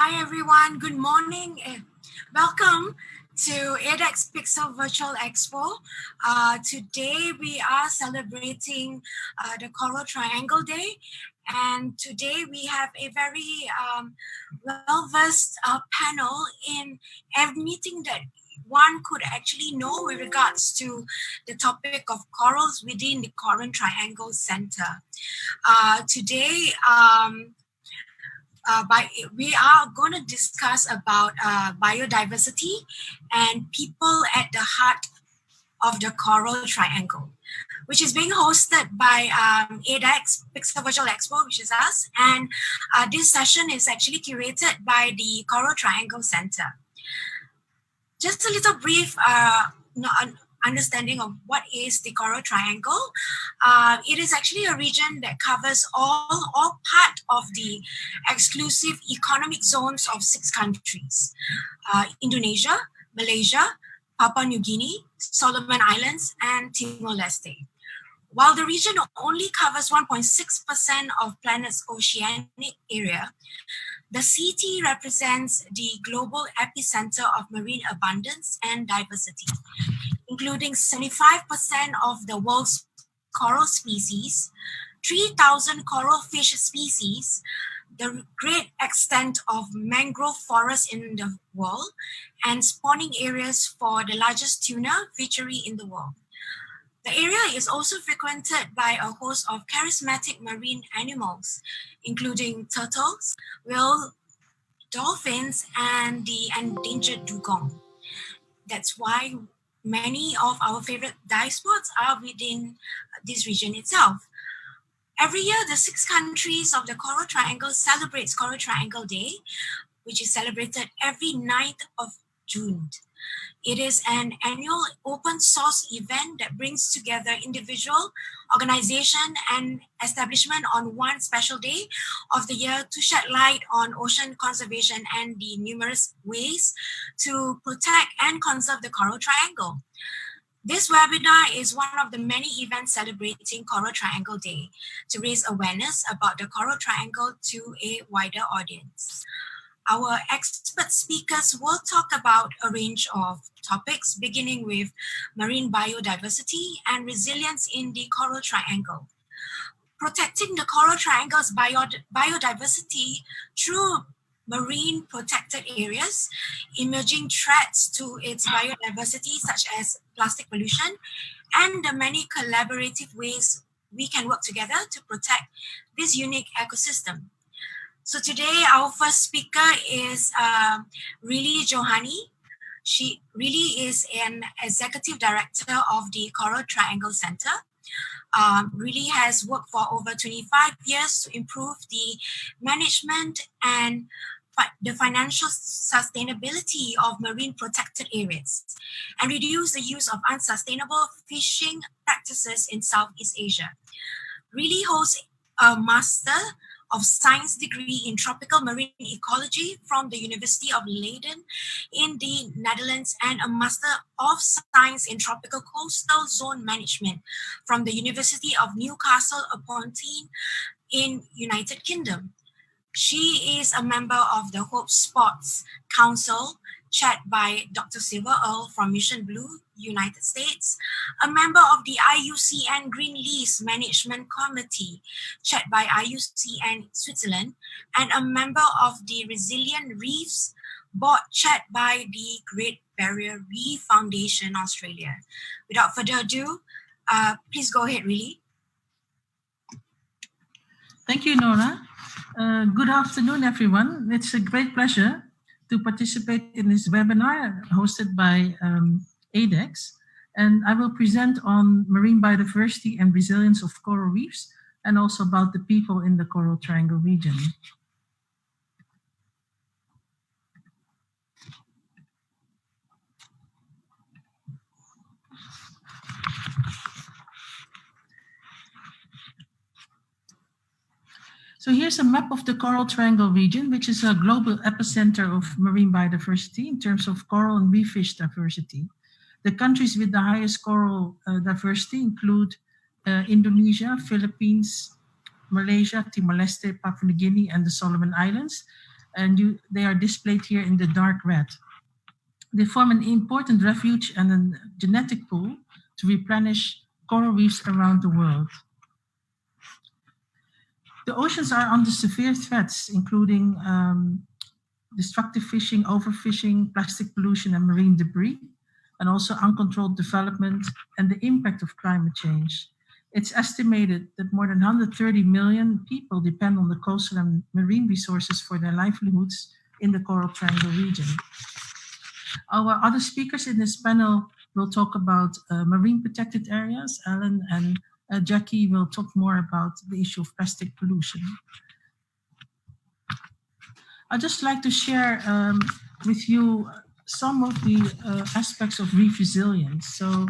Hi everyone, good morning. Welcome to ADEX Pixel Virtual Expo. Today we are celebrating the Coral Triangle Day, and today we have a very well-versed panel in everything that one could actually know with regards to the topic of corals within the Coral Triangle Center. Today, we are going to discuss about biodiversity and people at the heart of the Coral Triangle, which is being hosted by ADEX Pixel Virtual Expo, which is us. And this session is actually curated by the Coral Triangle Center. Just a little brief understanding of what is the Coral Triangle. It is actually a region that covers all part of the exclusive economic zones of 6 countries: Indonesia, Malaysia, Papua New Guinea, Solomon Islands, and Timor-Leste. While the region only covers 1.6% of planet's oceanic area, the CT represents the global epicenter of marine abundance and diversity, including 75% of the world's coral species, 3,000 coral fish species, the great extent of mangrove forests in the world, and spawning areas for the largest tuna fishery in the world. The area is also frequented by a host of charismatic marine animals, including turtles, whales, dolphins, and the endangered dugong. That's why many of our favorite dive spots are within this region itself. Every year, the 6 countries of the Coral Triangle celebrates Coral Triangle Day, which is celebrated every 9th of June. It is an annual open source event that brings together individual, organization, and establishment on one special day of the year to shed light on ocean conservation and the numerous ways to protect and conserve the Coral Triangle. This webinar is one of the many events celebrating Coral Triangle Day to raise awareness about the Coral Triangle to a wider audience. Our expert speakers will talk about a range of topics, beginning with marine biodiversity and resilience in the Coral Triangle. Protecting the Coral Triangle's biodiversity through marine protected areas, emerging threats to its biodiversity such as plastic pollution, and the many collaborative ways we can work together to protect this unique ecosystem. So today, our first speaker is Rili Djohani. Rili is an executive director of the Coral Triangle Center. Rili has worked for over 25 years to improve the management and the financial sustainability of marine protected areas and reduce the use of unsustainable fishing practices in Southeast Asia. Rili holds a Master of Science degree in Tropical Marine Ecology from the University of Leiden in the Netherlands and a Master of Science in Tropical Coastal Zone Management from the University of Newcastle upon Tyne in United Kingdom. She is a member of the Hope Sports Council, chaired by Dr. Silver Earle from Mission Blue, United States, a member of the IUCN Green Lease Management Committee, chaired by IUCN Switzerland, and a member of the Resilient Reefs Board, chaired by the Great Barrier Reef Foundation, Australia. Without further ado, please go ahead, Rili. Thank you, Nora. Good afternoon, everyone. It's a great pleasure to participate in this webinar hosted by ADEX. And I will present on marine biodiversity and resilience of coral reefs, and also about the people in the Coral Triangle region. So here's a map of the Coral Triangle region, which is a global epicenter of marine biodiversity in terms of coral and reef fish diversity. The countries with the highest coral diversity include Indonesia, Philippines, Malaysia, Timor-Leste, Papua New Guinea, and the Solomon Islands. And they are displayed here in the dark red. They form an important refuge and a genetic pool to replenish coral reefs around the world. The oceans are under severe threats, including destructive fishing, overfishing, plastic pollution, and marine debris, and also uncontrolled development and the impact of climate change. It's estimated that more than 130 million people depend on the coastal and marine resources for their livelihoods in the Coral Triangle region. Our other speakers in this panel will talk about marine protected areas. Alan and Jackie will talk more about the issue of plastic pollution. I'd just like to share with you some of the aspects of reef resilience. So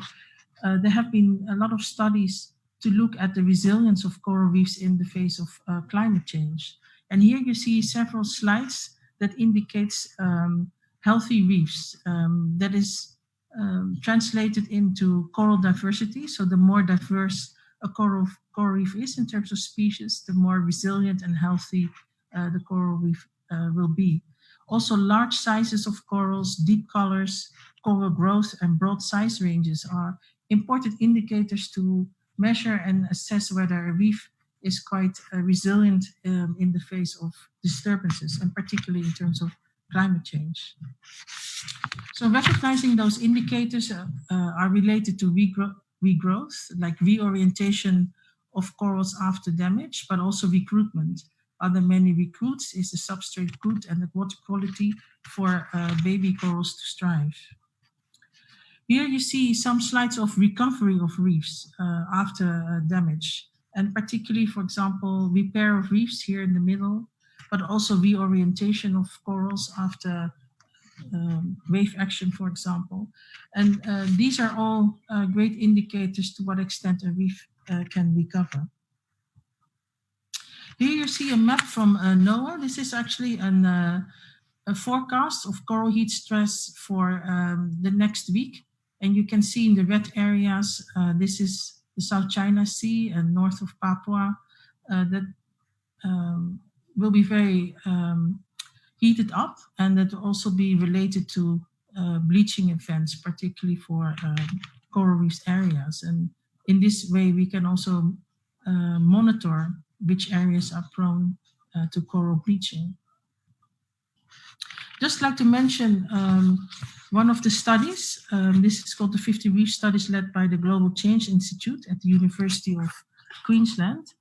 there have been a lot of studies to look at the resilience of coral reefs in the face of climate change. And here you see several slides that indicates healthy reefs. That is translated into coral diversity. So the more diverse a coral reef is in terms of species, the more resilient and healthy the coral reef will be. Also, large sizes of corals, deep colors, coral growth, and broad size ranges are important indicators to measure and assess whether a reef is quite resilient in the face of disturbances, and particularly in terms of climate change. So recognizing those indicators are related to regrowth, like reorientation of corals after damage, but also recruitment. Are there many recruits? Is the substrate good and the water quality for baby corals to strive? Here you see some slides of recovery of reefs after damage, and particularly, for example, repair of reefs here in the middle, but also reorientation of corals after wave action, for example. And these are all great indicators to what extent a reef can recover. Here you see a map from NOAA. This is actually a forecast of coral heat stress for the next week. And you can see in the red areas, this is the South China Sea and north of Papua, that will be very heated up, and that will also be related to bleaching events, particularly for coral reef areas. And in this way, we can also monitor which areas are prone to coral bleaching. Just like to mention one of the studies. This is called the 50 Reef Studies led by the Global Change Institute at the University of Queensland,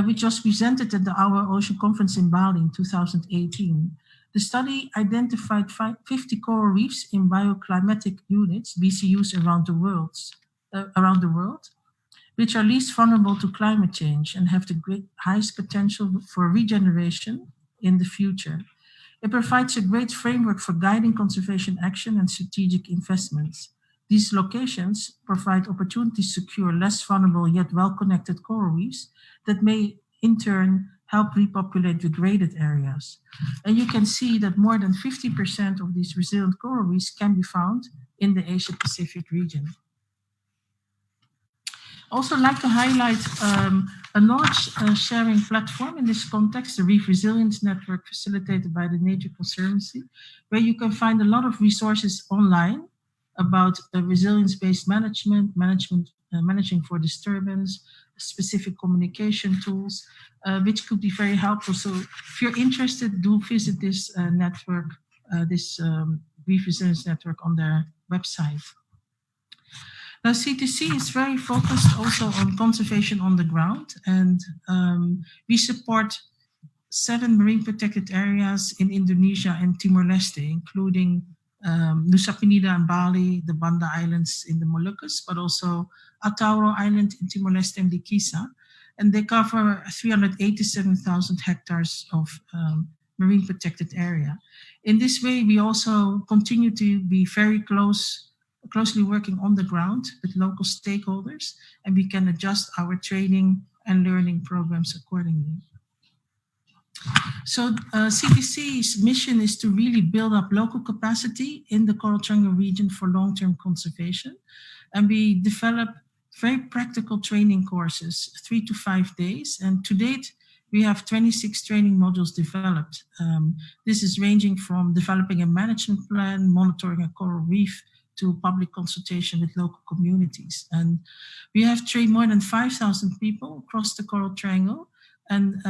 which was presented at the Our Ocean Conference in Bali in 2018. The study identified 50 coral reefs in bioclimatic units, BCUs, around the world, which are least vulnerable to climate change and have the highest potential for regeneration in the future. It provides a great framework for guiding conservation action and strategic investments. These locations provide opportunities to secure less vulnerable yet well-connected coral reefs that may in turn help repopulate degraded areas. And you can see that more than 50% of these resilient coral reefs can be found in the Asia-Pacific region. Also like to highlight a knowledge sharing platform in this context, the Reef Resilience Network facilitated by the Nature Conservancy, where you can find a lot of resources online about resilience-based managing for disturbance, specific communication tools, which could be very helpful. So if you're interested, do visit this network, this Reef Resilience Network on their website. Now, CTC is very focused also on conservation on the ground, and we support 7 marine protected areas in Indonesia and Timor-Leste, including Nusa Penida and Bali, the Banda Islands in the Moluccas, but also Atauro Island in Timor-Leste and Likisa. And they cover 387,000 hectares of marine protected area. In this way, we also continue to be very closely working on the ground with local stakeholders, and we can adjust our training and learning programs accordingly. So CTC's mission is to really build up local capacity in the Coral Triangle region for long-term conservation. And we develop very practical training courses, 3 to 5 days. And to date, we have 26 training modules developed. This is ranging from developing a management plan, monitoring a coral reef, to public consultation with local communities. And we have trained more than 5,000 people across the Coral Triangle. And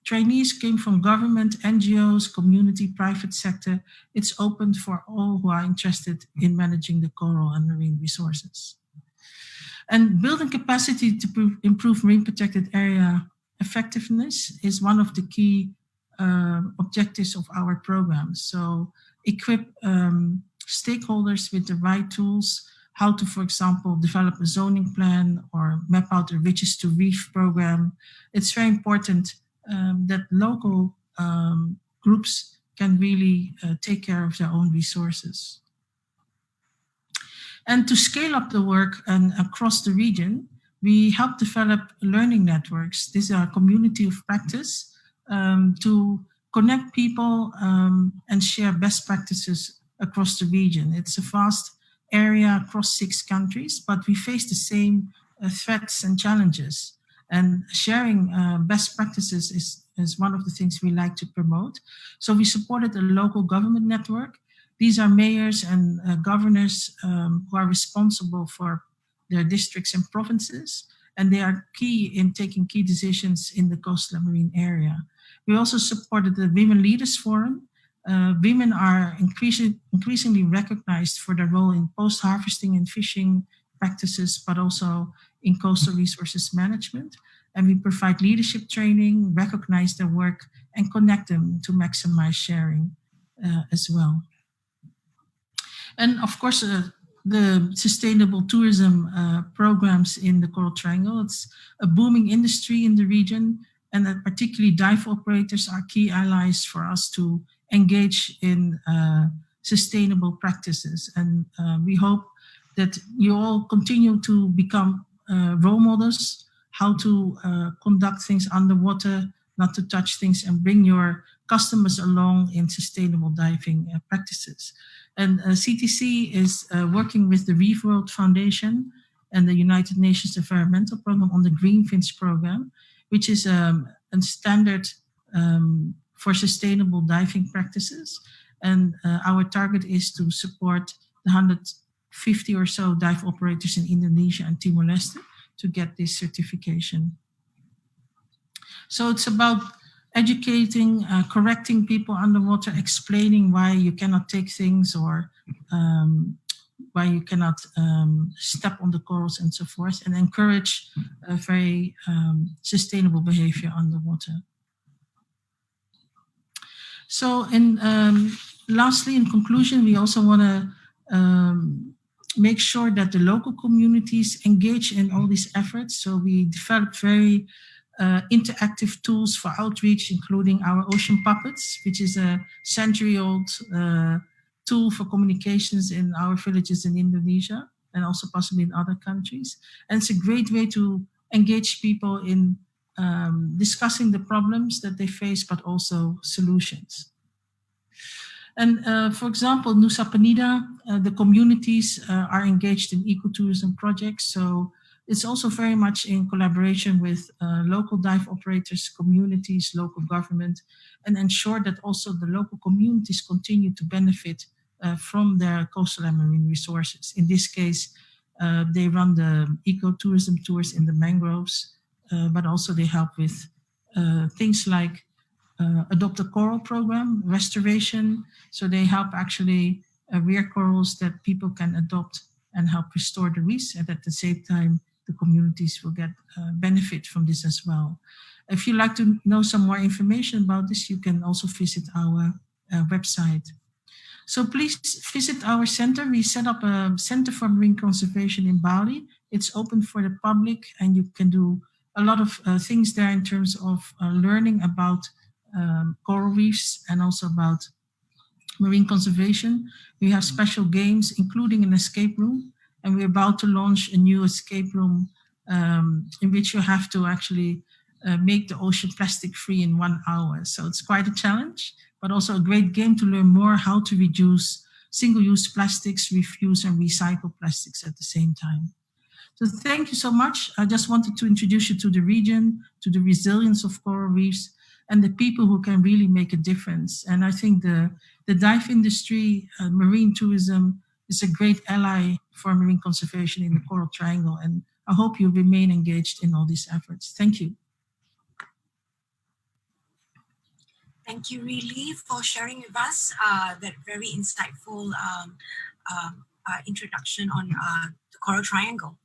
trainees came from government, NGOs, community, private sector. It's open for all who are interested in managing the coral and marine resources. And building capacity to improve marine protected area effectiveness is one of the key objectives of our program. So equip stakeholders with the right tools, how to, for example, develop a zoning plan or map out a Riches to Reef program. It's very important that local groups can really take care of their own resources. And to scale up the work and across the region, we help develop learning networks. These are a community of practice to connect people and share best practices across the region. It's a vast area across 6 countries, but we face the same threats and challenges. And sharing best practices is one of the things we like to promote. So we supported a local government network. These are mayors and governors who are responsible for their districts and provinces, and they are key in taking key decisions in the coastal and marine area. We also supported the Women Leaders Forum. Women are increasingly recognized for their role in post-harvesting and fishing practices, but also in coastal resources management. And we provide leadership training, recognize their work, and connect them to maximize sharing as well. And of course, the sustainable tourism programs in the Coral Triangle. It's a booming industry in the region, and that particularly dive operators are key allies for us to engage in sustainable practices. And we hope that you all continue to become role models, how to conduct things underwater, not to touch things, and bring your customers along in sustainable diving practices. And CTC is working with the Reef World Foundation and the United Nations Environmental Program on the Greenfinch program, which is a standard for sustainable diving practices. And our target is to support the 150 or so dive operators in Indonesia and Timor-Leste to get this certification. So it's about educating, correcting people underwater, explaining why you cannot take things or why you cannot step on the corals and so forth, and encourage a very sustainable behavior underwater. So lastly, in conclusion, we also want to make sure that the local communities engage in all these efforts. So we developed very interactive tools for outreach, including our ocean puppets, which is a century-old tool for communications in our villages in Indonesia and also possibly in other countries. And it's a great way to engage people in discussing the problems that they face, but also solutions. And for example, Nusa Penida, the communities are engaged in ecotourism projects. So it's also very much in collaboration with local dive operators, communities, local government, and ensure that also the local communities continue to benefit from their coastal and marine resources. In this case, they run the ecotourism tours in the mangroves, but also they help with things like adopt a coral program, restoration. So they help actually rear corals that people can adopt and help restore the reefs, and at the same time, the communities will get benefit from this as well. If you'd like to know some more information about this, you can also visit our website. So please visit our center. We set up a Center for Marine Conservation in Bali. It's open for the public, and you can do a lot of things there in terms of learning about coral reefs and also about marine conservation. We have special games, including an escape room. And we're about to launch a new escape room in which you have to actually make the ocean plastic free in 1 hour. So it's quite a challenge, but also a great game to learn more how to reduce single-use plastics, refuse and recycle plastics at the same time. So thank you so much. I just wanted to introduce you to the region, to the resilience of coral reefs, and the people who can really make a difference. And I think the dive industry, marine tourism, is a great ally for marine conservation in the Coral Triangle. And I hope you remain engaged in all these efforts. Thank you. Thank you, Rili, for sharing with us that very insightful introduction on the Coral Triangle.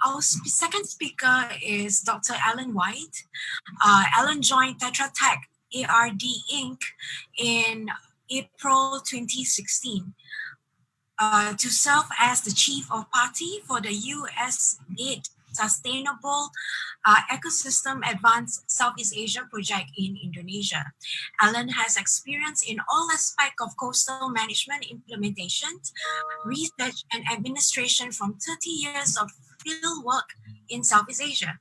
Our second speaker is Dr. Alan White. Alan joined Tetra Tech ARD Inc. in April 2016 to serve as the Chief of Party for the USAID Sustainable Ecosystem Advanced Southeast Asia project in Indonesia. Alan has experience in all aspects of coastal management implementation, research, and administration from 30 years of field work in Southeast Asia.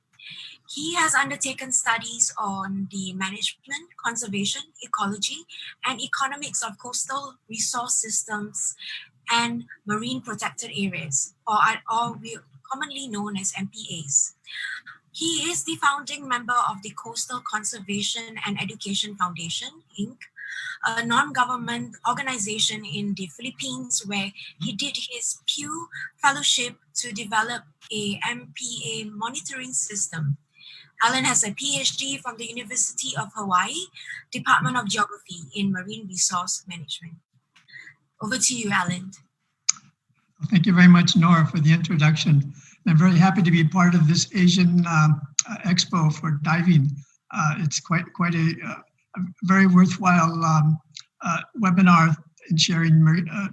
He has undertaken studies on the management, conservation, ecology, and economics of coastal resource systems and marine protected areas, or commonly known as MPAs. He is the founding member of the Coastal Conservation and Education Foundation, Inc., a non-government organization in the Philippines where he did his Pew Fellowship to develop a MPA monitoring system. Alan has a PhD from the University of Hawaii, Department of Geography in Marine Resource Management. Over to you, Alan. Thank you very much, Nora, for the introduction. I'm very happy to be part of this Asian Expo for diving. It's quite a very worthwhile webinar in sharing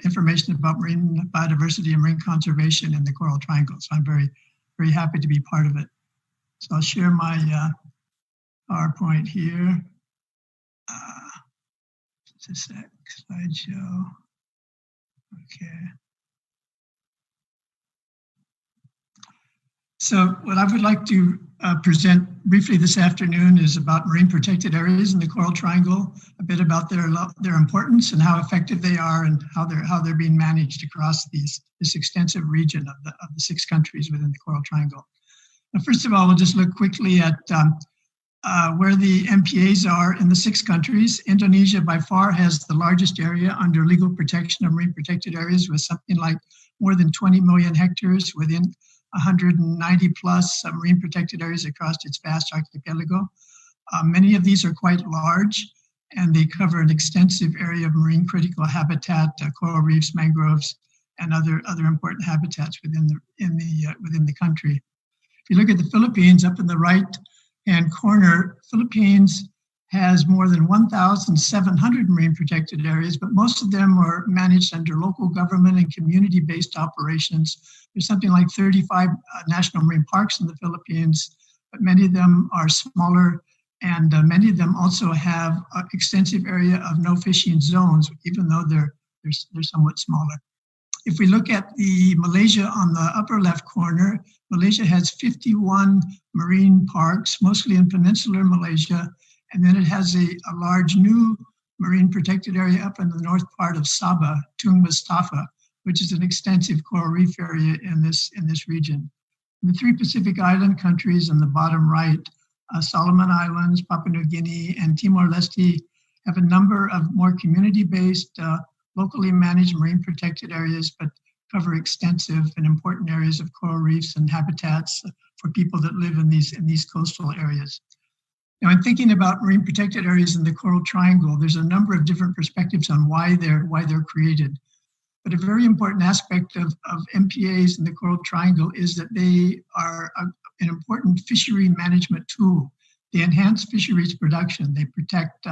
information about marine biodiversity and marine conservation in the Coral Triangle. So I'm very happy to be part of it. So I'll share my PowerPoint here. Just a sec, slideshow. Okay. So what I would like to present briefly this afternoon is about marine protected areas in the Coral Triangle, a bit about their importance and how effective they are and how they're being managed across this extensive region of the 6 countries within the Coral Triangle. Now, first of all, we'll just look quickly at where the MPAs are in the 6 countries. Indonesia by far has the largest area under legal protection of marine protected areas, with something like more than 20 million hectares within 190 plus marine protected areas across its vast archipelago. Many of these are quite large, and they cover an extensive area of marine critical habitat, coral reefs, mangroves, and other important habitats within the country. If you look at the Philippines, up in the right-hand corner, Philippines has more than 1,700 marine protected areas, but most of them are managed under local government and community-based operations. There's something like 35 national marine parks in the Philippines, but many of them are smaller, and many of them also have an extensive area of no fishing zones, even though they're somewhat smaller. If we look at the Malaysia on the upper left corner, Malaysia has 51 marine parks, mostly in peninsular Malaysia, and then it has a large new marine protected area up in the north part of Sabah, Tung Mustafa, which is an extensive coral reef area in this region. The 3 Pacific Island countries in the bottom right, Solomon Islands, Papua New Guinea, and Timor-Leste, have a number of more community-based, locally managed marine protected areas, but cover extensive and important areas of coral reefs and habitats for people that live in these coastal areas. Now, in thinking about marine protected areas in the Coral Triangle, there's a number of different perspectives on why they're created. But a very important aspect of MPAs in the Coral Triangle is that they are an important fishery management tool. They enhance fisheries production. They protect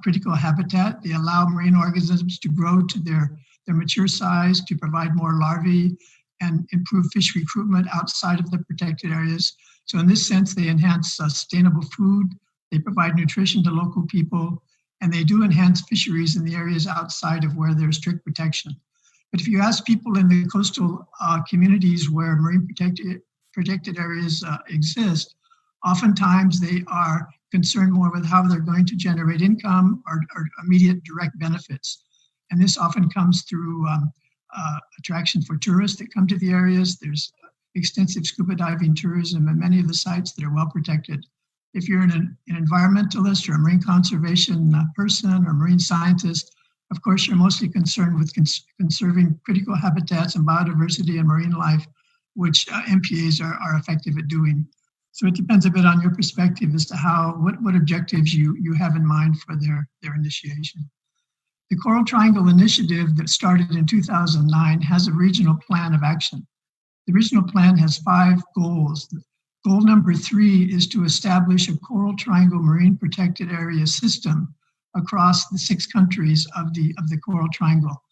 critical habitat. They allow marine organisms to grow to their mature size, to provide more larvae and improve fish recruitment outside of the protected areas. So in this sense, they enhance sustainable food, they provide nutrition to local people, and they do enhance fisheries in the areas outside of where there's strict protection. But if you ask people in the coastal communities where marine protected areas exist, oftentimes they are concerned more with how they're going to generate income or immediate direct benefits. And this often comes through attraction for tourists that come to the areas. There's extensive scuba diving tourism, and many of the sites that are well protected. If you're an environmentalist or a marine conservation person or marine scientist, of course, you're mostly concerned with conserving critical habitats and biodiversity and marine life, which MPAs are effective at doing. So it depends a bit on your perspective as to what objectives you have in mind for their initiation. The Coral Triangle Initiative that started in 2009 has a regional plan of action. The regional plan has 5 goals. Goal number 3 is to establish a Coral Triangle Marine Protected Area system across the 6 countries of the Coral Triangle.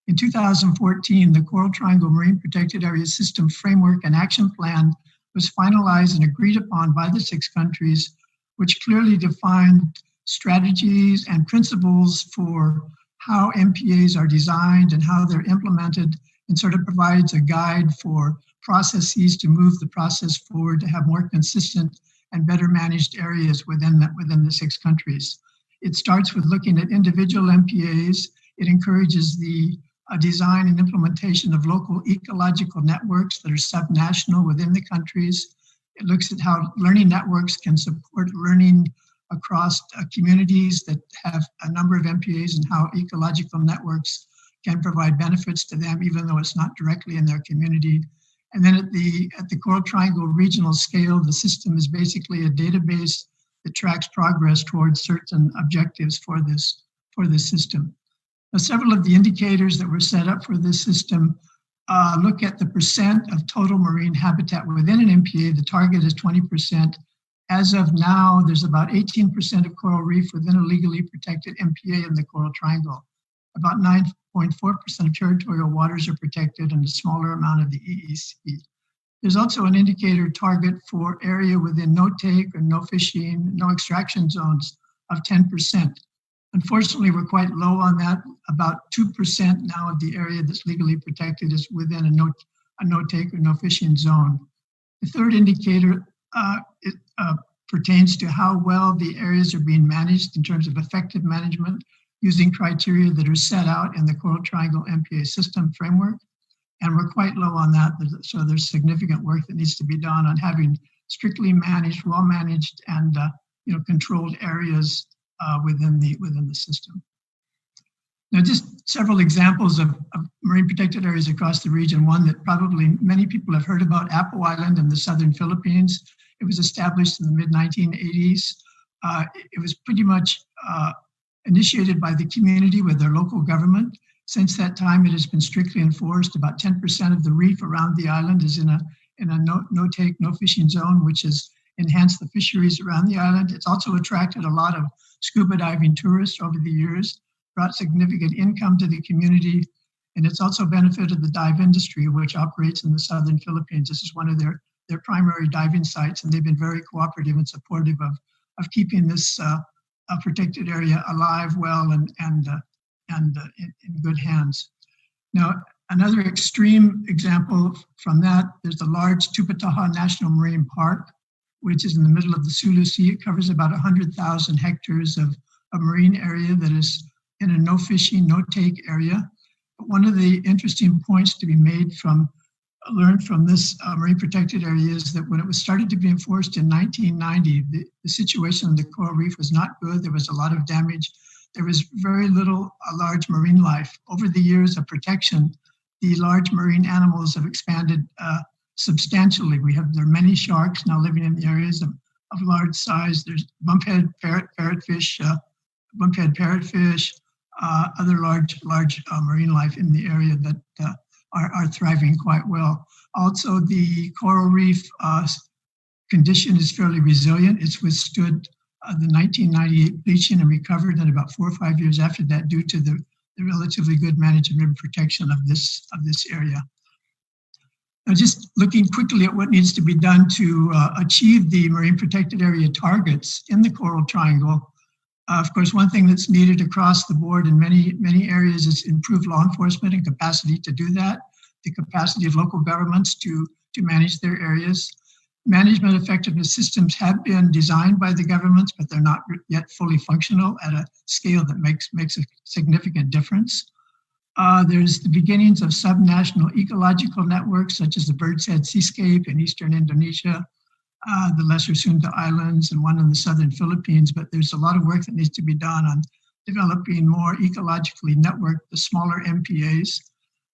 In 2014, the Coral Triangle Marine Protected Area System Framework and Action Plan was finalized and agreed upon by the 6 countries, which clearly defined strategies and principles for how MPAs are designed and how they're implemented, and sort of provides a guide for processes to move the process forward to have more consistent and better managed areas within the 6 countries. It starts with looking at individual MPAs. It encourages the design and implementation of local ecological networks that are subnational within the countries. It looks at how learning networks can support learning across communities that have a number of MPAs, and how ecological networks can provide benefits to them, even though it's not directly in their community. And then at the Coral Triangle regional scale, the system is basically a database that tracks progress towards certain objectives for this system. Now, several of the indicators that were set up for this system look at the percent of total marine habitat within an MPA. The target is 20%. As of now, there's about 18% of coral reef within a legally protected MPA in the Coral Triangle. About 9.4% of territorial waters are protected, and a smaller amount of the EEC. There's also an indicator target for area within no take or no fishing, no extraction zones of 10%. Unfortunately, we're quite low on that. About 2% now of the area that's legally protected is within a no take or no fishing zone. The third indicator pertains to how well the areas are being managed in terms of effective management using criteria that are set out in the Coral Triangle MPA system framework. And we're quite low on that, so there's significant work that needs to be done on having strictly managed, well-managed, and controlled areas within the system. Now, just several examples of marine protected areas across the region. One that probably many people have heard about, Apo Island in the southern Philippines. It was established in the mid-1980s. It was pretty much initiated by the community with their local government. Since that time, it has been strictly enforced. About 10% of the reef around the island is in a no-take, no-fishing zone, which has enhanced the fisheries around the island. It's also attracted a lot of scuba diving tourists over the years, brought significant income to the community, and it's also benefited the dive industry, which operates in the southern Philippines. This is one of their primary diving sites, and they've been very cooperative and supportive of keeping this protected area alive, well, and in good hands. Now, another extreme example from that, there's the large Tupataha National Marine Park, which is in the middle of the Sulu Sea. It covers about 100,000 hectares of a marine area that is in a no fishing, no take area. But one of the interesting points to be learned from this marine protected area is that when it was started to be enforced in 1990, the situation on the coral reef was not good. There was a lot of damage. There was very little large marine life. Over the years of protection, the large marine animals have expanded substantially. There are many sharks now living in the areas of large size. There's bumphead parrotfish, other large marine life in the area that are thriving quite well. Also, the coral reef condition is fairly resilient. It's withstood the 1998 bleaching and recovered in about 4 or 5 years after that, due to the relatively good management and protection of this area. Now, just looking quickly at what needs to be done to achieve the marine protected area targets in the Coral Triangle. Of course, one thing that's needed across the board in many areas is improved law enforcement and capacity to do that, the capacity of local governments to manage their areas. Management effectiveness systems have been designed by the governments, but they're not yet fully functional at a scale that makes a significant difference. There's the beginnings of subnational ecological networks, such as the Bird's Head Seascape in eastern Indonesia, the Lesser Sunda Islands, and one in the southern Philippines. But there's a lot of work that needs to be done on developing more ecologically networked, the smaller MPAs.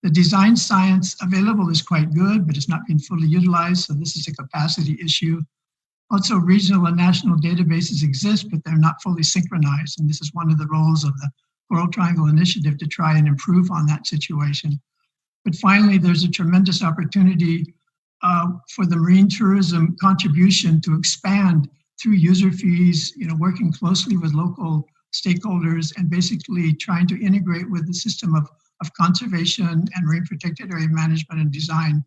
The design science available is quite good, but it's not being fully utilized, so this is a capacity issue. Also, regional and national databases exist, but they're not fully synchronized, and this is one of the roles of the Coral Triangle Initiative to try and improve on that situation. But finally, there's a tremendous opportunity for the marine tourism contribution to expand through user fees, working closely with local stakeholders and basically trying to integrate with the system of conservation and marine protected area management and design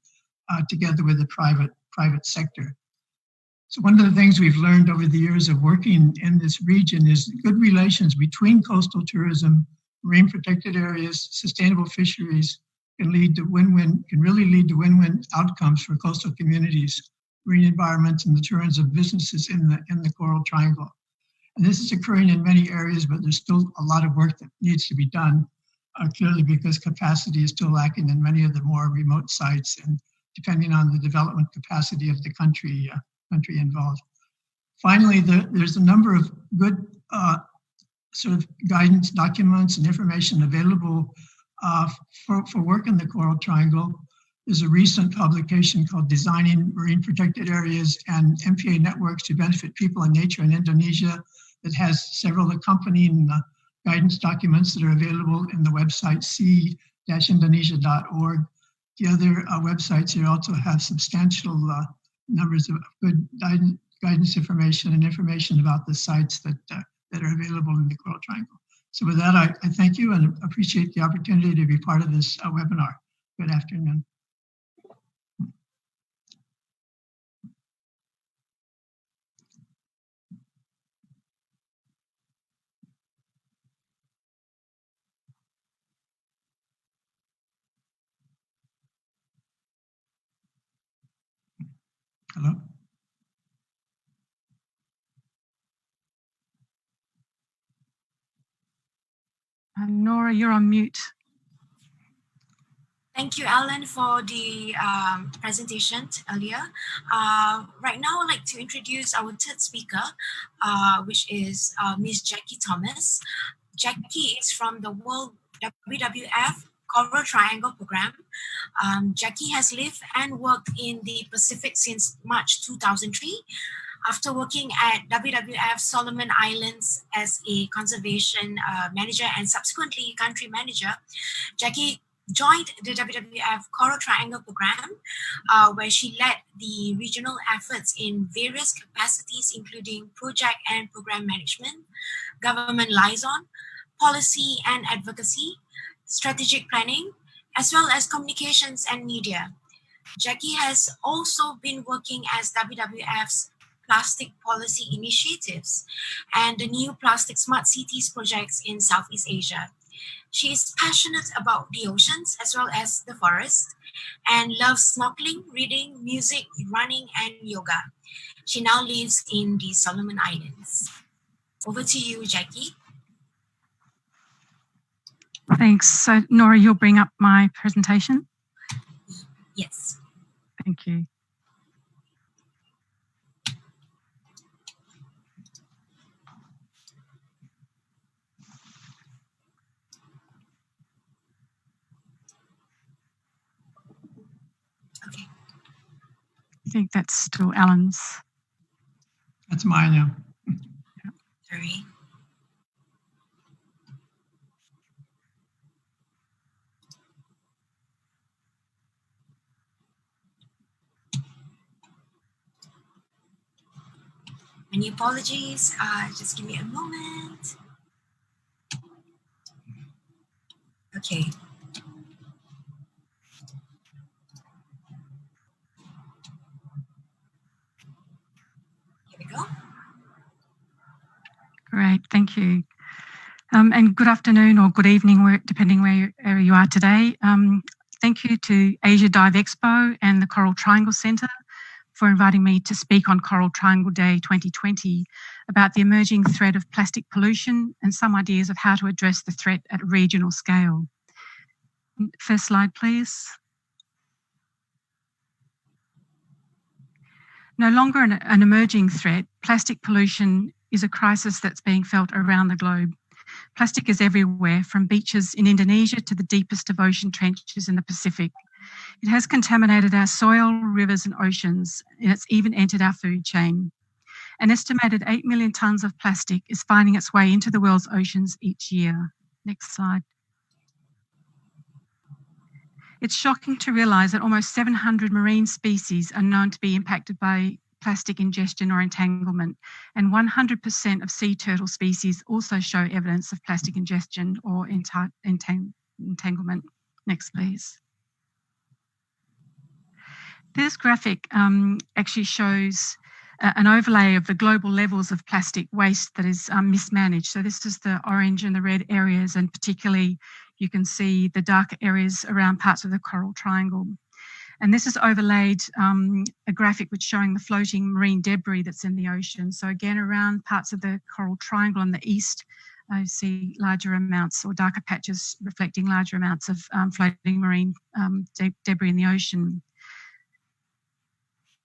together with the private sector. So one of the things we've learned over the years of working in this region is good relations between coastal tourism, marine protected areas, sustainable fisheries can really lead to win-win outcomes for coastal communities, marine environments, and the tourism of businesses in the Coral Triangle. And this is occurring in many areas, but there's still a lot of work that needs to be done, clearly because capacity is still lacking in many of the more remote sites, and depending on the development capacity of the country involved. Finally, there's a number of good sort of guidance documents and information available for work in the Coral Triangle. There's a recent publication called Designing Marine Protected Areas and MPA Networks to Benefit People and Nature in Indonesia that has several accompanying guidance documents that are available in the website c-indonesia.org. The other websites here also have substantial numbers of good guidance information and information about the sites that are available in the Coral Triangle. So with that, I thank you and appreciate the opportunity to be part of this webinar. Good afternoon. Hello? Nora, you're on mute. Thank you, Alan, for the presentation earlier. Right now, I'd like to introduce our third speaker, which is Ms. Jackie Thomas. Jackie is from the World WWF Coral Triangle Program. Jackie has lived and worked in the Pacific since March 2003. After working at WWF Solomon Islands as a conservation manager and subsequently country manager, Jackie joined the WWF Coral Triangle Program, where she led the regional efforts in various capacities, including project and program management, government liaison, policy and advocacy, strategic planning, as well as communications and media. Jackie has also been working as WWF's plastic policy initiatives and the new plastic smart cities projects in Southeast Asia. She is passionate about the oceans as well as the forest and loves snorkeling, reading, music, running, and yoga. She now lives in the Solomon Islands. Over to you, Jackie. Thanks. So, Nora, you'll bring up my presentation? Yes. Thank you. Okay. I think that's still Alan's. That's mine now. Sorry. Many apologies. Just give me a moment. Okay. Here we go. Great, thank you. And good afternoon or good evening, depending where you are today. Thank you to Asia Dive Expo and the Coral Triangle Centre for inviting me to speak on Coral Triangle Day 2020 about the emerging threat of plastic pollution and some ideas of how to address the threat at a regional scale. First slide, please. No longer an emerging threat, plastic pollution is a crisis that's being felt around the globe. Plastic is everywhere, from beaches in Indonesia to the deepest of ocean trenches in the Pacific. It has contaminated our soil, rivers and oceans, and it's even entered our food chain. An estimated 8 million tonnes of plastic is finding its way into the world's oceans each year. Next slide. It's shocking to realise that almost 700 marine species are known to be impacted by plastic ingestion or entanglement, and 100% of sea turtle species also show evidence of plastic ingestion or entanglement. Next, please. This graphic actually shows an overlay of the global levels of plastic waste that is mismanaged. So this is the orange and the red areas, and particularly you can see the darker areas around parts of the Coral Triangle. And this is overlaid a graphic which showing the floating marine debris that's in the ocean. So again, around parts of the Coral Triangle on the east, I see larger amounts or darker patches reflecting larger amounts of floating marine debris in the ocean.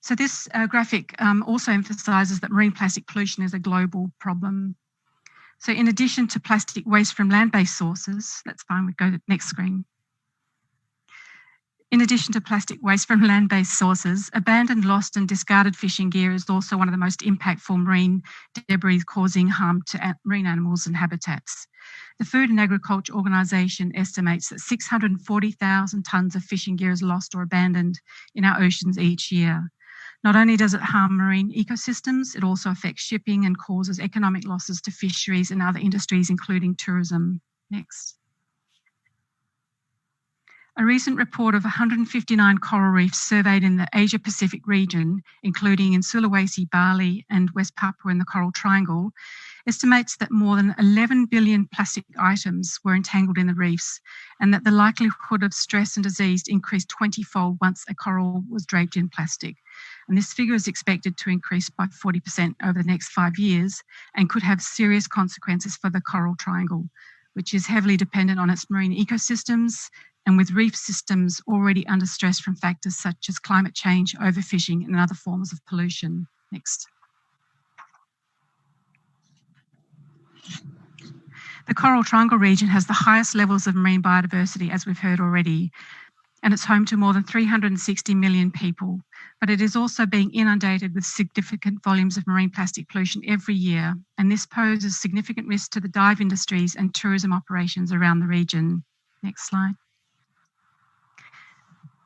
So this graphic also emphasises that marine plastic pollution is a global problem. So in addition to plastic waste from land-based sources, that's fine, we go to the next screen. In addition to plastic waste from land-based sources, abandoned, lost and discarded fishing gear is also one of the most impactful marine debris causing harm to marine animals and habitats. The Food and Agriculture Organisation estimates that 640,000 tonnes of fishing gear is lost or abandoned in our oceans each year. Not only does it harm marine ecosystems, it also affects shipping and causes economic losses to fisheries and other industries, including tourism. Next. A recent report of 159 coral reefs surveyed in the Asia-Pacific region, including in Sulawesi, Bali and West Papua in the Coral Triangle, estimates that more than 11 billion plastic items were entangled in the reefs, and that the likelihood of stress and disease increased 20-fold once a coral was draped in plastic. And this figure is expected to increase by 40% over the next 5 years and could have serious consequences for the Coral Triangle, which is heavily dependent on its marine ecosystems and with reef systems already under stress from factors such as climate change, overfishing and other forms of pollution. Next. The Coral Triangle region has the highest levels of marine biodiversity, as we've heard already, and it's home to more than 360 million people. But it is also being inundated with significant volumes of marine plastic pollution every year, and this poses significant risk to the dive industries and tourism operations around the region. Next slide.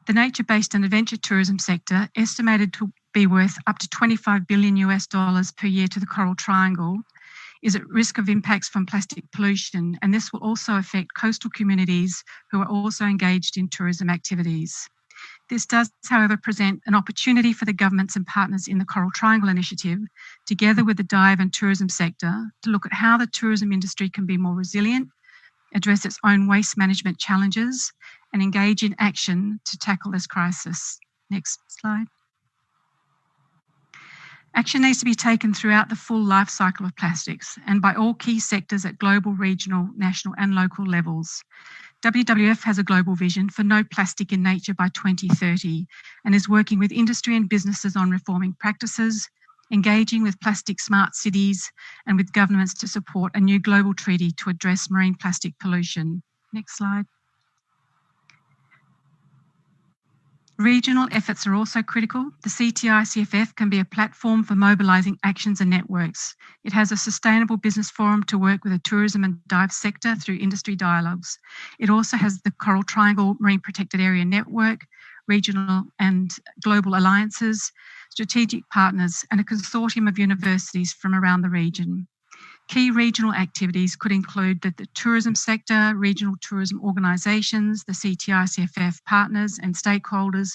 The nature-based and adventure tourism sector, estimated to be worth up to $25 billion per year to the Coral Triangle, is at risk of impacts from plastic pollution, and this will also affect coastal communities who are also engaged in tourism activities. This does, however, present an opportunity for the governments and partners in the Coral Triangle Initiative, together with the dive and tourism sector, to look at how the tourism industry can be more resilient, address its own waste management challenges, and engage in action to tackle this crisis. Next slide. Action needs to be taken throughout the full life cycle of plastics and by all key sectors at global, regional, national and local levels. WWF has a global vision for no plastic in nature by 2030 and is working with industry and businesses on reforming practices, engaging with plastic smart cities and with governments to support a new global treaty to address marine plastic pollution. Next slide. Regional efforts are also critical. The CTI-CFF can be a platform for mobilising actions and networks. It has a sustainable business forum to work with the tourism and dive sector through industry dialogues. It also has the Coral Triangle Marine Protected Area Network, regional and global alliances, strategic partners and a consortium of universities from around the region. Key regional activities could include the tourism sector, regional tourism organisations, the CTI-CFF partners and stakeholders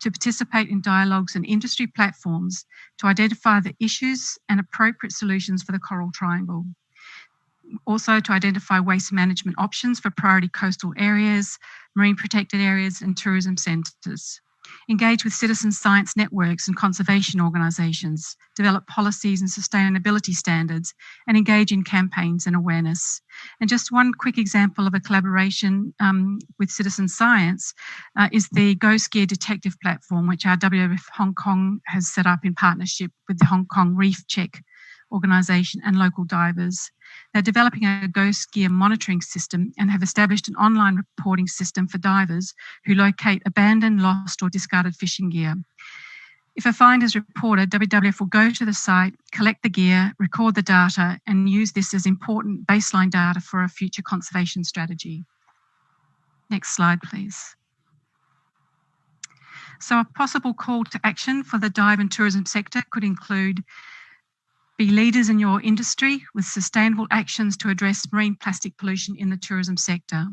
to participate in dialogues and industry platforms to identify the issues and appropriate solutions for the Coral Triangle. Also to identify waste management options for priority coastal areas, marine protected areas and tourism centres. engage with citizen science networks and conservation organisations, develop policies and sustainability standards, and engage in campaigns and awareness. And just one quick example of a collaboration with citizen science is the Go Skier Detective platform, which our WWF Hong Kong has set up in partnership with the Hong Kong Reef Check organisation and local divers. They're developing a Go Skier monitoring system and have established an online reporting system for divers who locate abandoned, lost or discarded fishing gear. If a find is reported, WWF will go to the site, collect the gear, record the data and use this as important baseline data for a future conservation strategy. Next slide, please. So a possible call to action for the dive and tourism sector could include be leaders in your industry with sustainable actions to address marine plastic pollution in the tourism sector.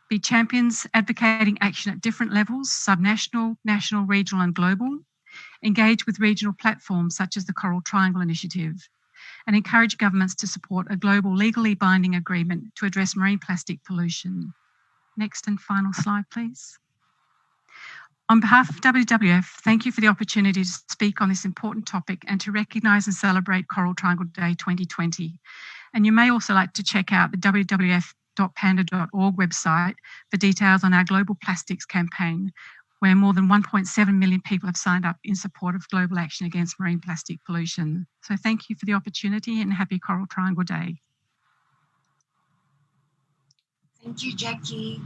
Be champions advocating action at different levels, subnational, national, regional and global. Engage with regional platforms such as the Coral Triangle Initiative. And encourage governments to support a global legally binding agreement to address marine plastic pollution. Next and final slide, please. On behalf of WWF, thank you for the opportunity to speak on this important topic and to recognise and celebrate Coral Triangle Day 2020. And you may also like to check out the www.panda.org website for details on our Global Plastics campaign, where more than 1.7 million people have signed up in support of global action against marine plastic pollution. So thank you for the opportunity and happy Coral Triangle Day. Thank you, Jackie.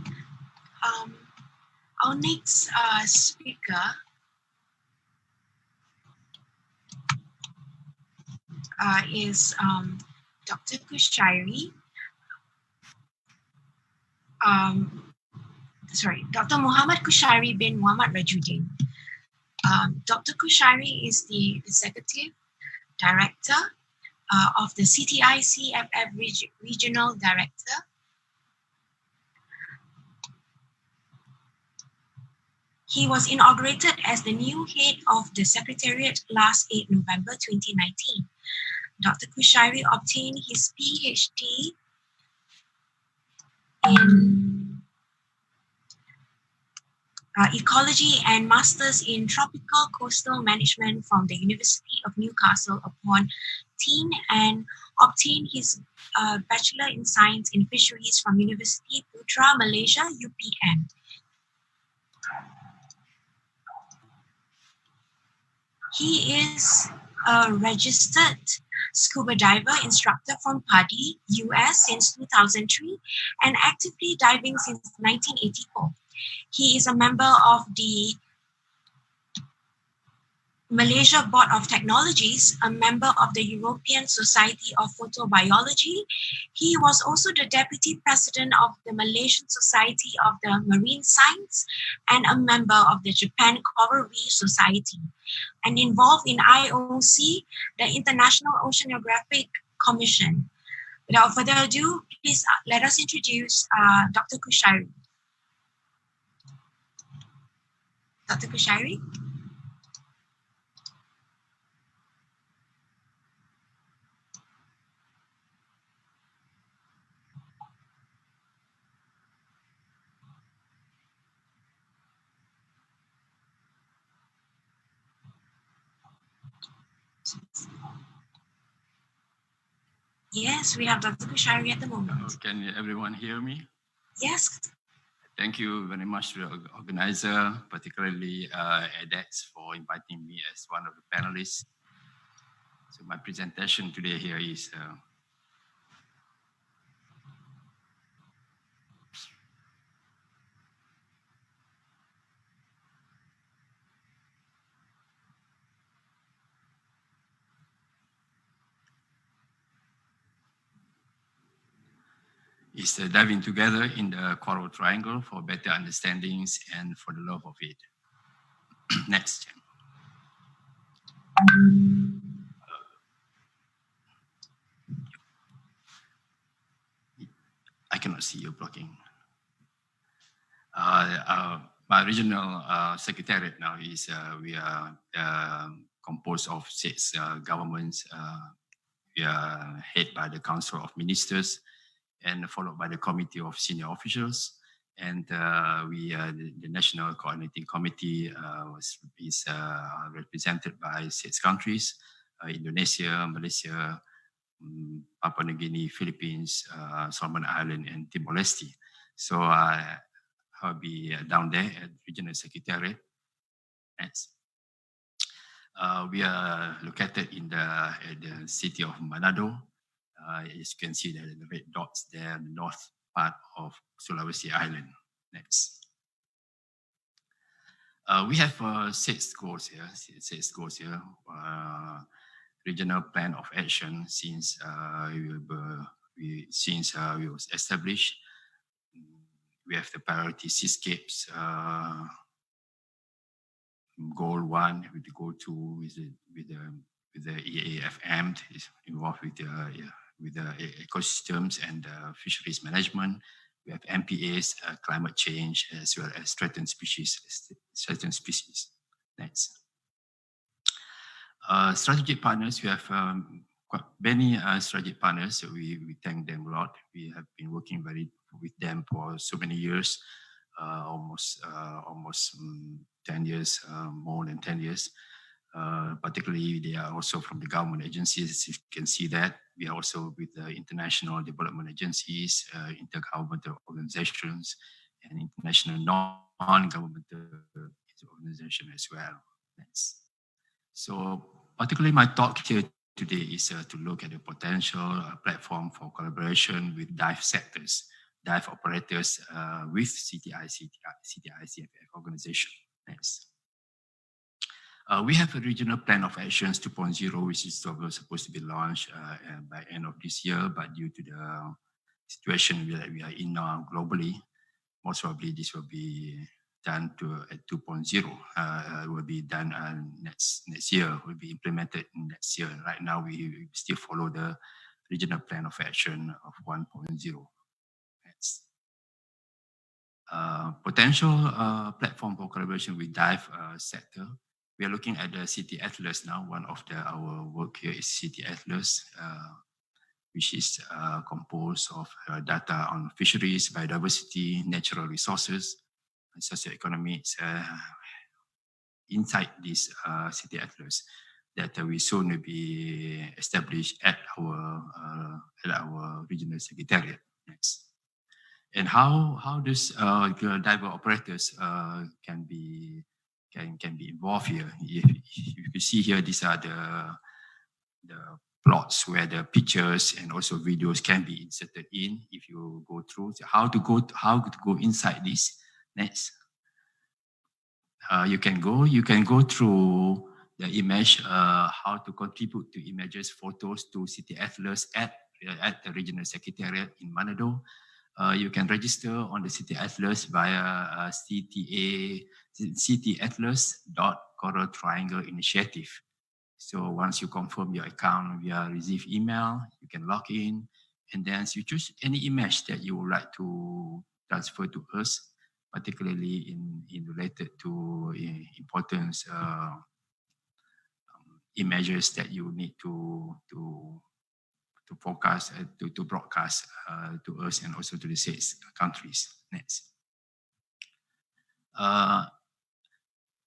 Our next speaker is Dr. Kushairi. Dr. Muhammad Kushairi bin Muhammad Rajuddin. Dr. Kushairi is the Executive Director of the CTI CFF Regional Director. He was inaugurated as the new head of the Secretariat last 8 November 2019. Dr. Kushairi obtained his PhD in Ecology and Masters in Tropical Coastal Management from the University of Newcastle upon Teen and obtained his Bachelor in Science in Fisheries from University Putra, Malaysia, UPM. He is a registered scuba diver instructor from PADI, US since 2003 and actively diving since 1984. He is a member of the Malaysia Board of Technologies, a member of the European Society of Photobiology. He was also the Deputy President of the Malaysian Society of the Marine Science and a member of the Japan Coral Reef Society, and involved in IOC, the International Oceanographic Commission. Without further ado, please let us introduce Dr. Kushairi. Dr. Kushairi? Yes, we have Dr. Kushairi at the moment. Can everyone hear me? Yes. Thank you very much to the organizer, particularly edX, for inviting me as one of the panelists. So my presentation today here is diving together in the Coral Triangle for better understandings and for the love of it. Next. I cannot see you blocking. My regional secretariat now is, we are composed of 6 governments. We are head by the Council of Ministers and followed by the Committee of Senior Officials. And the National Coordinating Committee is represented by 6 countries, Indonesia, Malaysia, Papua New Guinea, Philippines, Solomon Island, and Timor-Leste. So I'll be down there at Regional Secretariat. Next. We are located in the city of Manado. As you can see, the red dots there, the north part of Sulawesi Island. Next. We have 6 goals here. Regional plan of action since we was established. We have the priority seascapes. Goal 1 with the goal 2 with the EAFM is involved with the ecosystems and fisheries management. We have MPAs, climate change, as well as threatened species. Next. Strategic partners, we have quite many strategic partners. So we thank them a lot. We have been working with them for so many years, almost 10 years, more than 10 years. Particularly, they are also from the government agencies. You can see that. We are also with the international development agencies, intergovernmental organizations, and international non-governmental organizations as well. Next. So particularly my talk here today is to look at the potential platform for collaboration with dive sectors, dive operators with CTI-CFF organization. Next. We have a regional plan of actions 2.0, which is supposed to be launched by end of this year, but due to the situation that we are in now globally, most probably this will be done at 2.0. Will be done next year. Will be implemented next year. Right now, we still follow the regional plan of action of 1.0. Next. Potential platform for collaboration with dive sector. We are looking at the City Atlas now. One of our work here is City Atlas, which is composed of data on fisheries, biodiversity, natural resources, and socioeconomics inside this City Atlas that we soon will be established at our regional secretariat. Next. And how this diver operators can be involved here. If you see here, these are the plots where the pictures and also videos can be inserted in. If you go through, so how to go inside this. Next. You can go through the image, how to contribute to images, photos to City Atlas at the regional secretariat in Manado. You can register on the City Atlas via cityatlas.Coral Triangle Initiative. So once you confirm your account via receive email, you can log in, and then you choose any image that you would like to transfer to us, particularly in related to important images that you need to forecast, to broadcast to us and also to the 6 countries. Next.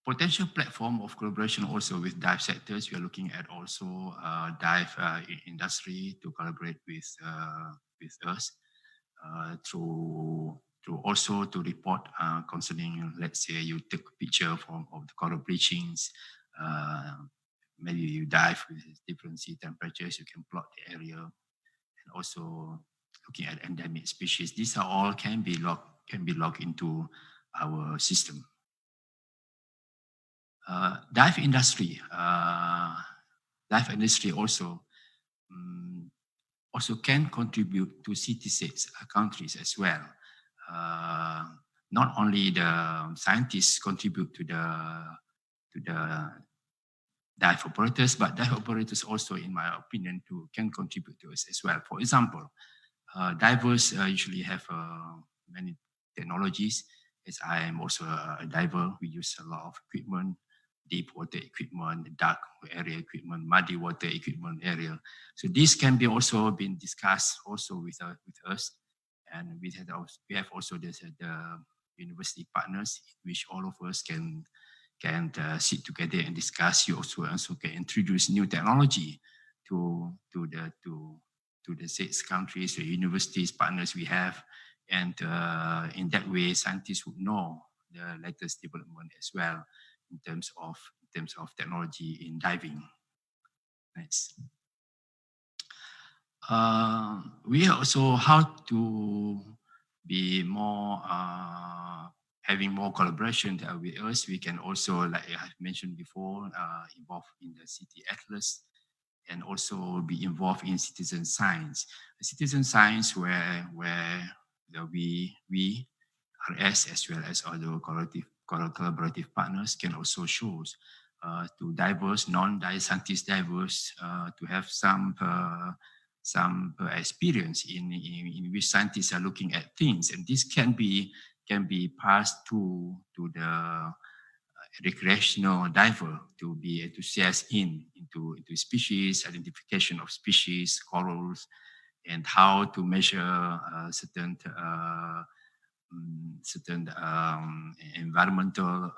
Potential platform of collaboration also with dive sectors. We are looking at also dive industry to collaborate with us through also to report concerning, let's say you take a picture of the coral bleachings, maybe you dive with different sea temperatures, you can plot the area, and also looking at endemic species. These are all can be logged into our system. Dive industry also can contribute to CT6 countries as well. Not only the scientists contribute to the dive operators, but dive operators also, in my opinion, can contribute to us as well. For example, divers usually have many technologies. As I am also a diver, we use a lot of equipment, deep water equipment, dark area equipment, muddy water equipment area. So this can be also been discussed also with us And we have also the university partners, which all of us can sit together and discuss. You also can introduce new technology to the 6 countries, the universities partners we have, and in that way, scientists would know the latest development as well in terms of technology in diving. Next. We also how to be more having more collaboration with us. We can also, like I have mentioned before, involve in the city atlas and also be involved in citizen science. Citizen science where we RS as well as other collaborative partners can also show to diverse, non-scientist diverse to have some experience in which scientists are looking at things, and this can be passed to the recreational diver to be enthusiastic into species, identification of species, corals, and how to measure certain environmental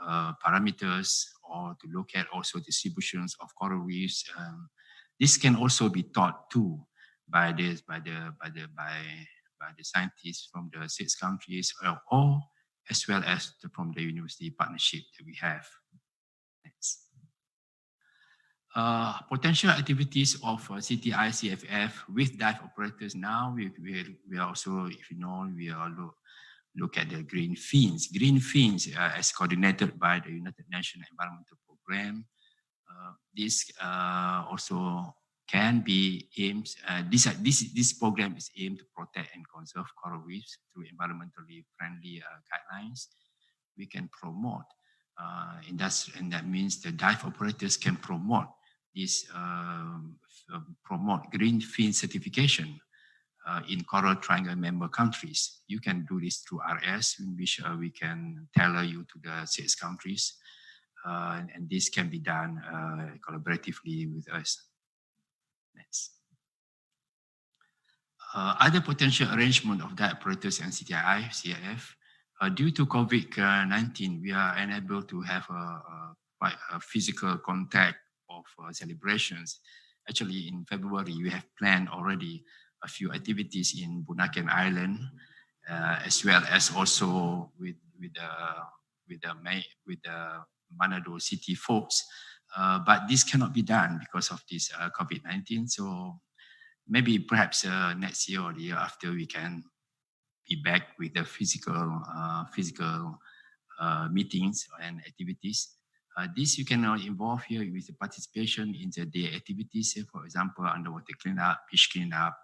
parameters, or to look at also distributions of coral reefs. This can also be taught too by the scientists from the 6 countries, or as well as from the university partnership that we have. Next. Potential activities of CTI CFF with dive operators. Now we are also, if you know, we are look at the green fins. Green fins as coordinated by the United Nations Environmental Programme. This also can be aimed, this program is aimed to protect and conserve coral reefs through environmentally friendly guidelines. We can promote, and that means the dive operators can promote this, promote green fin certification in Coral Triangle member countries. You can do this through RS, in which we can tailor you to the 6 countries, and this can be done collaboratively with us. Next. Other potential arrangement of dive operators and CTI, CIF. Due to COVID-19, we are unable to have a physical contact of celebrations. Actually, in February, we have planned already a few activities in Bunaken Island, as well as also with the Manado city folks. But this cannot be done because of this COVID-19. So maybe perhaps next year or the year after, we can be back with the physical meetings and activities. This you can involve here with the participation in the day activities, for example, underwater cleanup, beach cleanup.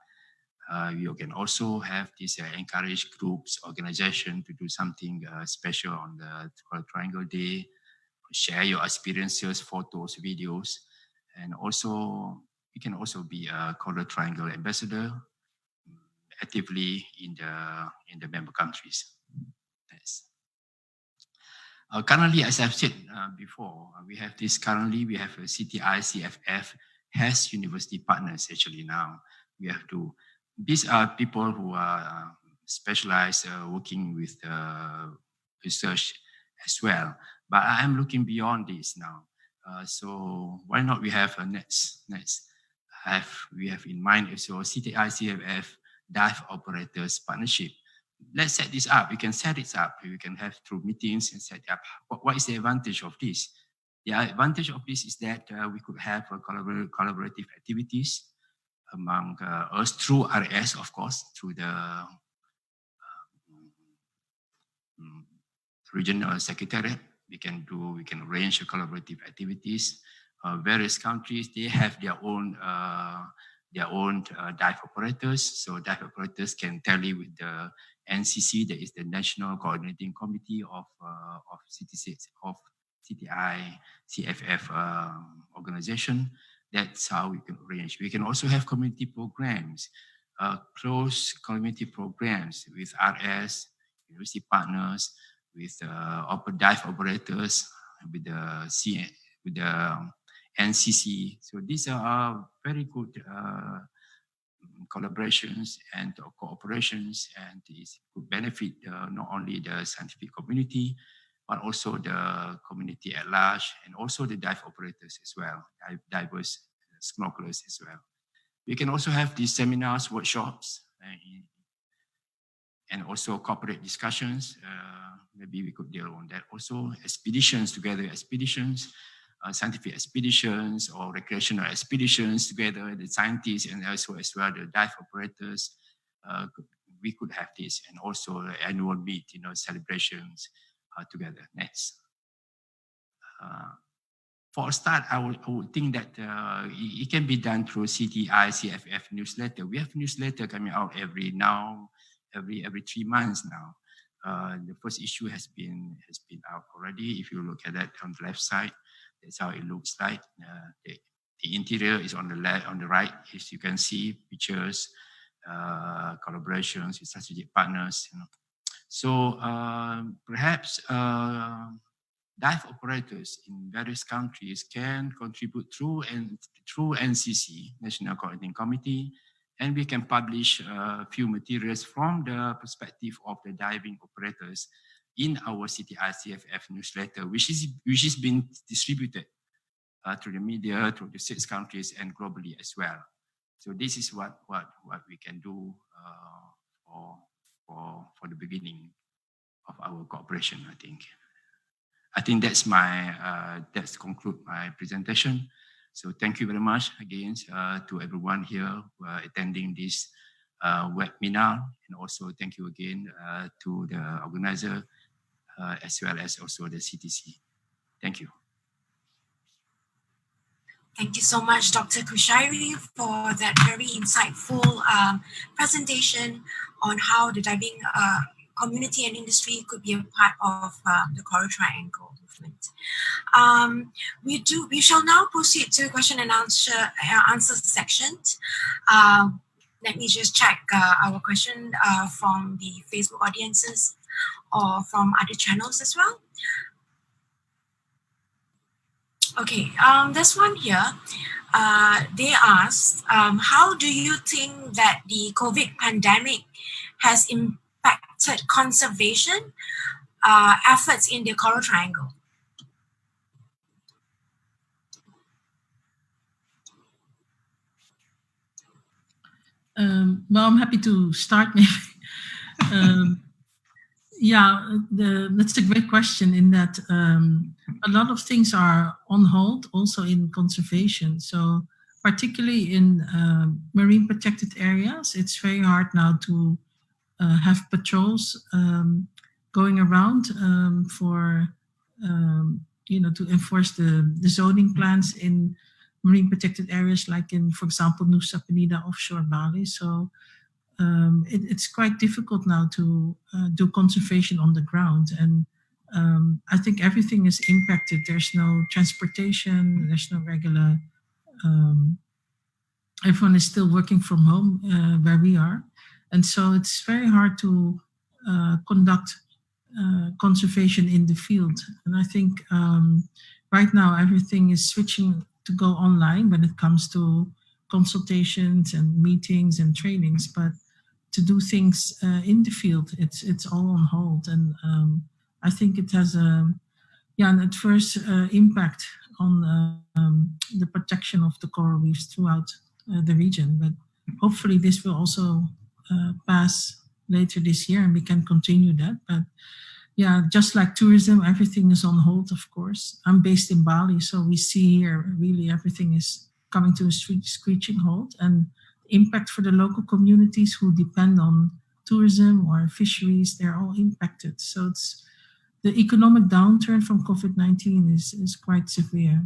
You can also have this encourage groups, organization to do something special on the Triangle Day, share your experiences, photos, videos, and also you can also be a Coral Triangle ambassador actively in the member countries. Yes. Currently, as I've said before, we have a CTI CFF has university partners actually now. We have to, these are people who are specialized working with research as well. But I am looking beyond this now. So why not we have a next we have in mind also CTI CFF dive operators partnership. Let's set this up. We can set it up. We can have through meetings and set up. What is the advantage of this? The advantage of this is that we could have collaborative activities among us through RS, of course, through the regional secretariat. We can arrange collaborative activities. Various countries, they have their own dive operators. So dive operators can tally with the NCC, that is the National Coordinating Committee of CTI CFF organization. That's how we can arrange. We can also have community programs, close community programs with RS, university partners, with dive operators, with the NCC. So these are very good collaborations and cooperations, and this could benefit not only the scientific community, but also the community at large, and also the dive operators as well, divers, snorkelers as well. We can also have these seminars, workshops, and also corporate discussions. Maybe we could deal on that. Also expeditions together, scientific expeditions or recreational expeditions together, the scientists and also as well the dive operators. We could have this, and also the annual meet, celebrations together. Next. For a start, I would think that it can be done through CTI, CFF newsletter. We have newsletter coming out every 3 months now. The first issue has been out already. If you look at that on the left side, that's how it looks like. The interior is on the left, on the right. As you can see, pictures, collaborations with strategic partners. So perhaps dive operators in various countries can contribute through NCC, National Coordinating Committee, and we can publish a few materials from the perspective of the diving operators in our CTI CFF newsletter, which is being distributed through the media, through the 6 countries, and globally as well. So this is what we can do for the beginning of our cooperation. I think that's that's conclude my presentation. So thank you very much again to everyone here attending this webinar, and also thank you again to the organizer as well as also the CTC. Thank you. Thank you so much, Dr. Kushairi, for that very insightful presentation on how the diving community and industry could be a part of the Coral Triangle movement. We shall now proceed to question and answer section. Let me just check our question from the Facebook audiences or from other channels as well. Okay, this one here, they asked, how do you think that the COVID pandemic has impacted conservation efforts in the Coral Triangle? Well, I'm happy to start maybe. Yeah, that's a great question in that a lot of things are on hold also in conservation. So particularly in marine protected areas, it's very hard now to have patrols going around for, to enforce the zoning plans in marine protected areas like in, for example, Nusa Penida offshore Bali. So it's quite difficult now to do conservation on the ground. And I think everything is impacted. There's no transportation, there's no regular, everyone is still working from home where we are. And so it's very hard to conduct conservation in the field. And I think right now everything is switching to go online when it comes to consultations and meetings and trainings, but to do things in the field, it's all on hold. And I think it has an adverse impact on the protection of the coral reefs throughout the region. But hopefully this will also pass later this year and we can continue that. But yeah, just like tourism, everything is on hold, of course. I'm based in Bali, so we see here really everything is coming to a screeching halt, and impact for the local communities who depend on tourism or fisheries, they're all impacted. So it's the economic downturn from COVID-19 is quite severe.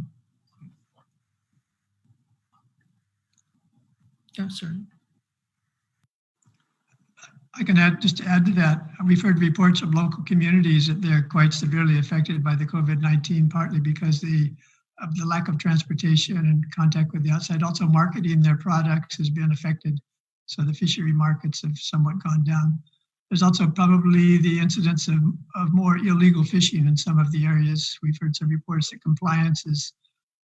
Yeah, sorry. I can add to that. We've heard reports of local communities that they're quite severely affected by the COVID-19, partly because of the lack of transportation and contact with the outside. Also, marketing their products has been affected. So the fishery markets have somewhat gone down. There's also probably the incidence of more illegal fishing in some of the areas. We've heard some reports that compliance is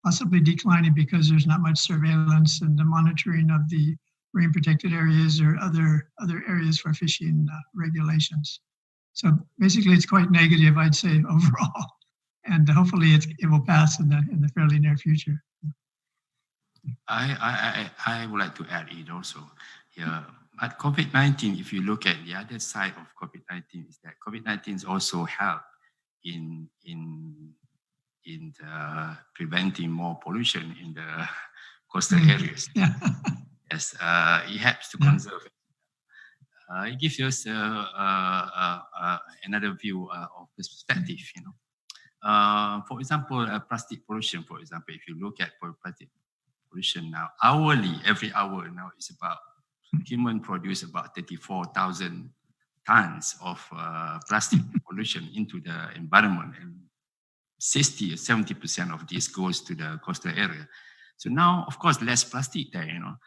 possibly declining because there's not much surveillance and the monitoring of the marine protected areas or other areas for fishing regulations. So basically, it's quite negative, I'd say, overall, and hopefully it will pass in the fairly near future. I would like to add it also. Yeah, but COVID-19, if you look at the other side of COVID-19, is that COVID-19 is also help in preventing more pollution in the coastal areas. Yeah. Yes, it helps to conserve. It gives us another view of perspective. You know, for example, plastic pollution. For example, if you look at plastic pollution now, hourly, every hour now is about human produce about 34,000 tons of plastic pollution into the environment, and 60 or 70% of this goes to the coastal area. So now, of course, less plastic there, you know.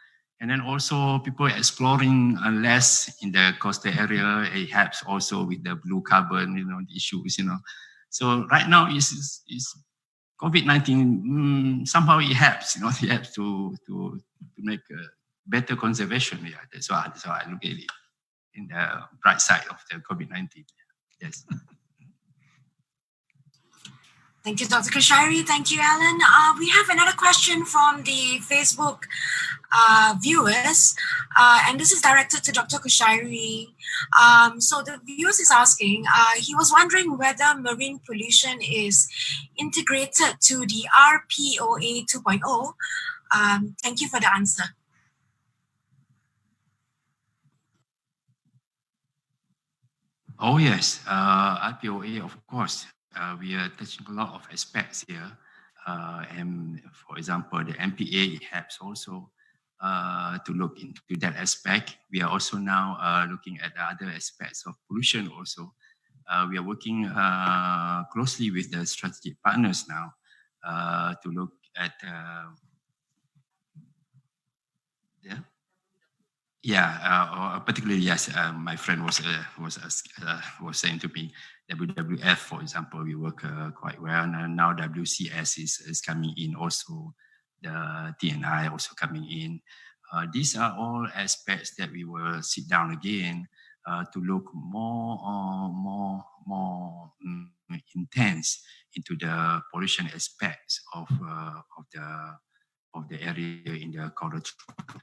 And then also people exploring less in the coastal area. It helps also with the blue carbon, you know, the issues, you know. So right now is COVID-19, somehow it helps, you know, it helps to make a better conservation. Yeah, that's why I look at it in the bright side of the COVID-19. Yes. Thank you, Dr. Kushairi. Thank you, Alan. We have another question from the Facebook viewers, and this is directed to Dr. Kushairi. So the viewers is asking, he was wondering whether marine pollution is integrated to the RPOA 2.0. Thank you for the answer. Oh yes, RPOA, of course. We are touching a lot of aspects here. And for example, the MPA helps also to look into that aspect. We are also now looking at the other aspects of pollution also. We are working closely with the strategic partners now to look at particularly, yes, my friend was saying to me, WWF, for example, we work quite well, and now WCS is coming in also, the TNI also coming in. These are all aspects that we will sit down again to look more intense into the pollution aspects of the area in the coral triangle.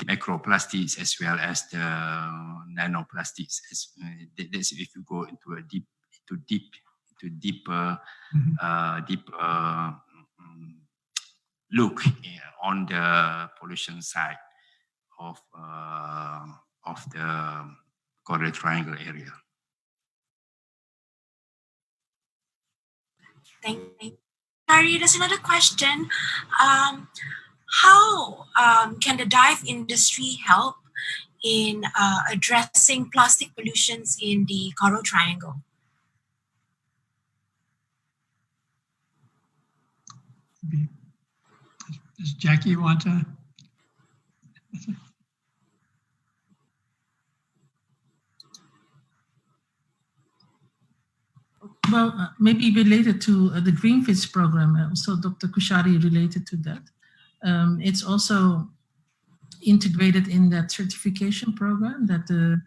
Microplastics as well as the nanoplastics. That's if you go into deeper look on the pollution side of the Coral Triangle area. Thank you. Sorry, there's another question. How can the dive industry help in addressing plastic pollutions in the Coral Triangle? Does Jackie want to? Well, maybe related to the Greenfish program, also Dr. Kushairi related to that. It's also integrated in that certification program that the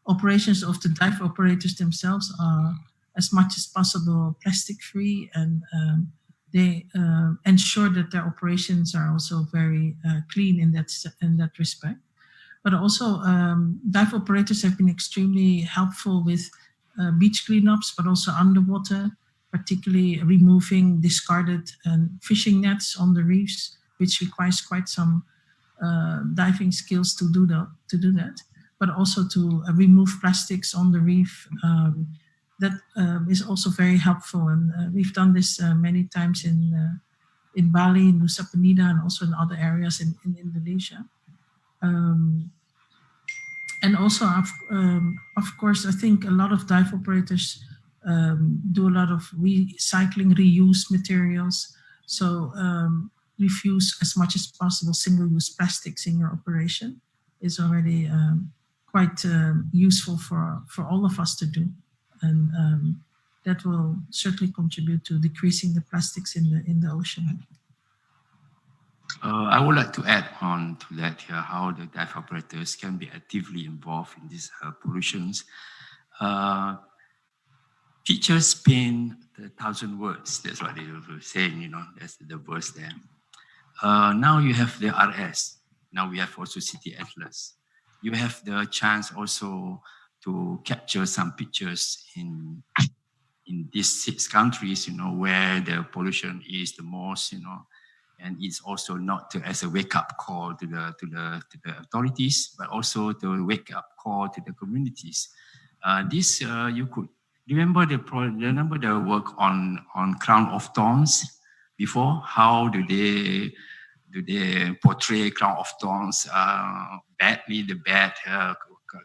operations of the dive operators themselves are as much as possible plastic free, and they ensure that their operations are also very clean in that respect. But also dive operators have been extremely helpful with beach cleanups, but also underwater, particularly removing discarded fishing nets on the reefs, which requires quite some diving skills to do that, but also to remove plastics on the reef. That is also very helpful, and we've done this many times in Bali, in Nusa Penida, and also in other areas in Indonesia. And also, of course, I think a lot of dive operators do a lot of recycling, reuse materials. So refuse as much as possible single-use plastics in your operation is already quite useful for all of us to do. And that will certainly contribute to decreasing the plastics in the ocean. I would like to add on to that here how the dive operators can be actively involved in these pollutions. Pictures paint 1,000 words. That's what they were saying, you know, that's the verse there. Now you have the RS. Now we have also City Atlas. You have the chance also to capture some pictures in these 6 countries, you know, where the pollution is the most, you know, and it's also not as a wake-up call to the authorities, but also to wake-up call to the communities. This you could remember the work on Crown of Thorns before. How do they portray Crown of Thorns badly? The bad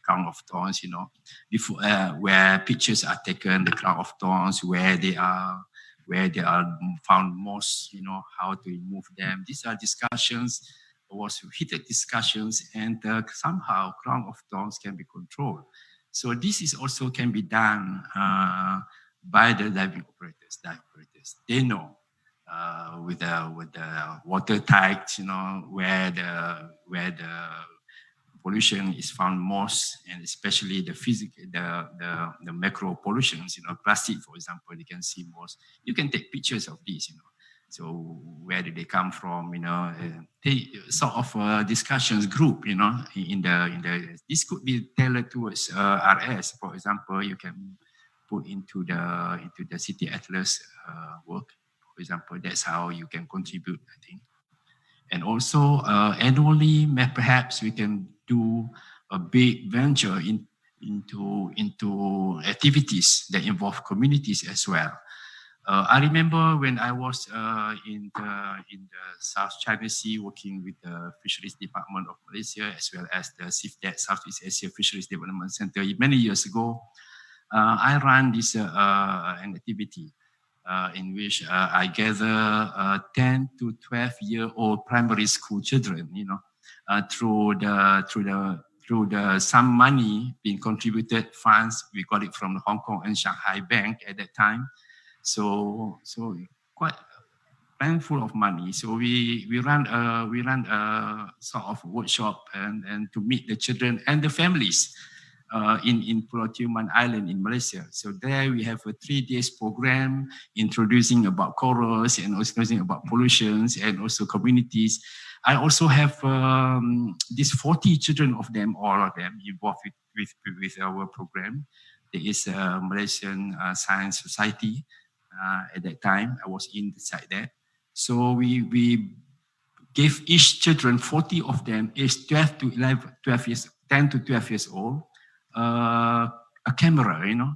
Crown of Thorns, you know, before where pictures are taken, the Crown of Thorns, where they are found most, you know, how to remove them. These are discussions, was heated discussions, and somehow Crown of Thorns can be controlled. So this is also can be done by the dive operators. They know with the water tides, you know, where the pollution is found most, and especially the physical, the macro pollutions, you know, plastic, for example, you can see most. You can take pictures of these, you know. So where do they come from, you know? They sort of discussions group, you know, in the this could be tailored towards RS, for example. You can put into the City Atlas work, for example. That's how you can contribute, I think. And also annually, perhaps we can do a big venture into activities that involve communities as well. I remember when I was in the South China Sea working with the Fisheries Department of Malaysia as well as the SIFDAT, Southeast Asia Fisheries Development Center, many years ago. I ran this an activity in which I gather 10 to 12-year-old primary school children, you know, through the some money being contributed funds. We got it from the Hong Kong and Shanghai Bank at that time. So quite handful of money. So we ran a sort of workshop and to meet the children and the families in Pulau Tioman Island in Malaysia. So there we have a 3-day program introducing about corals and also introducing about pollutions and also communities. I also have these 40 children of them, all of them involved with our program. There is a Malaysian Science Society. At that time, I was inside there. So we gave each children, 40 of them, aged 10 to 12 years old, a camera, you know,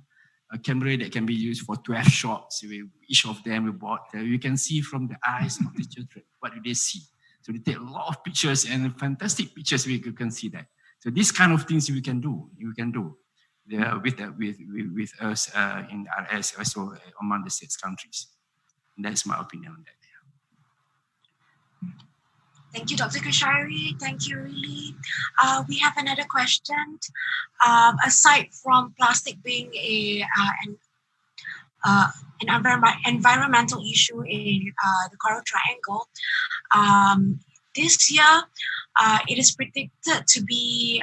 a camera that can be used for 12 shots. Each of them we bought. You can see from the eyes of the children, what do they see? So they take a lot of pictures and fantastic pictures. We can see that. So these kind of things we can do. With us in RS, also among the 6 countries. And that's my opinion on that. Thank you, Dr. Kushairi. Thank you, Rili. We have another question. Aside from plastic being an environmental issue in the Coral Triangle, this year it is predicted to be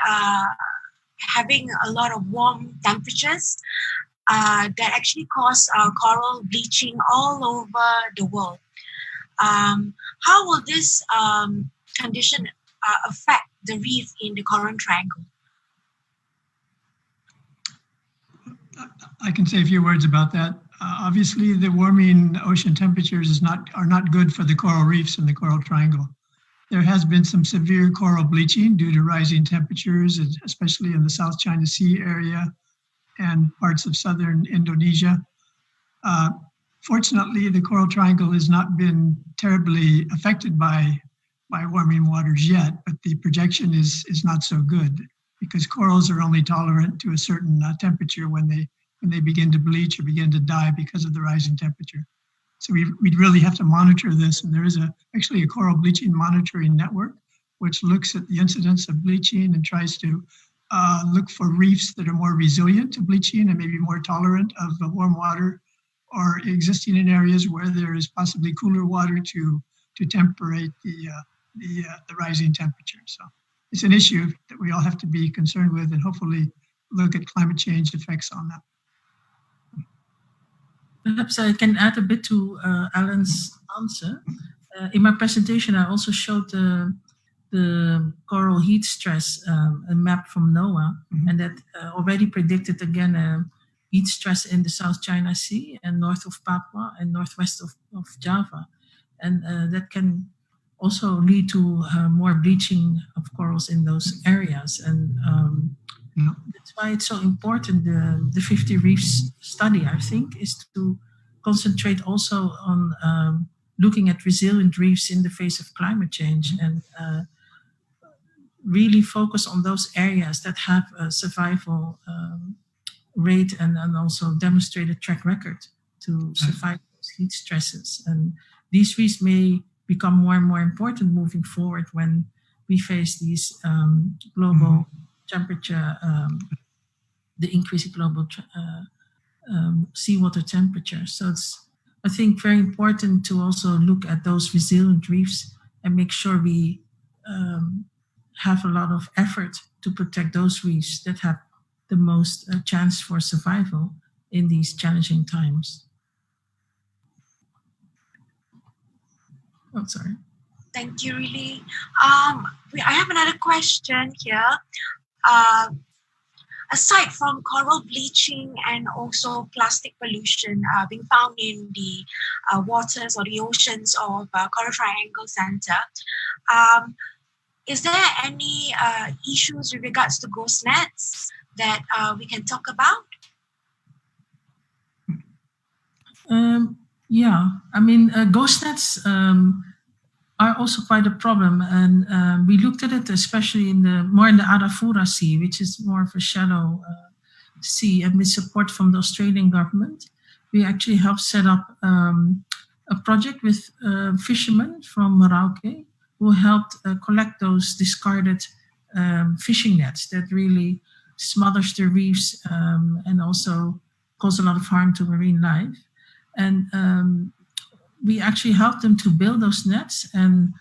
having a lot of warm temperatures that actually cause coral bleaching all over the world. How will this condition affect the reef in the Coral Triangle? I can say a few words about that. Obviously, the warming ocean temperatures are not good for the coral reefs in the Coral Triangle. There has been some severe coral bleaching due to rising temperatures, especially in the South China Sea area and parts of southern Indonesia. Fortunately, the Coral Triangle has not been terribly affected by warming waters yet, but the projection is not so good because corals are only tolerant to a certain temperature when they begin to bleach or begin to die because of the rising temperature. So we'd really have to monitor this. And there is actually a coral bleaching monitoring network, which looks at the incidence of bleaching and tries to look for reefs that are more resilient to bleaching and maybe more tolerant of the warm water, or existing in areas where there is possibly cooler water to temperate the rising temperature. So it's an issue that we all have to be concerned with, and hopefully look at climate change effects on that. Perhaps I can add a bit to Alan's answer. In my presentation, I also showed the coral heat stress, a map from NOAA, and that already predicted again heat stress in the South China Sea and north of Papua and northwest of Java. And that can also lead to more bleaching of corals in those areas. And that's why it's so important, the 50 Reefs study, I think, is to concentrate also on looking at resilient reefs in the face of climate change, and really focus on those areas that have a survival rate and also demonstrated track record to survive those heat stresses. And these reefs may become more and more important moving forward when we face these global temperature, the increasing global seawater temperature. So it's, I think, very important to also look at those resilient reefs and make sure we have a lot of effort to protect those reefs that have the most chance for survival in these challenging times. Oh, sorry. Thank you, Rili. I have another question here. Aside from coral bleaching and also plastic pollution being found in the waters or the oceans of Coral Triangle Center, is there any issues with regards to ghost nets that we can talk about? Yeah, I mean, ghost nets are also quite a problem, and we looked at it especially more in the Arafura Sea, which is more of a shallow sea, and with support from the Australian government, we actually helped set up a project with fishermen from Merauke who helped collect those discarded fishing nets that really smothers the reefs and also cause a lot of harm to marine life. And we actually helped them to build those nets and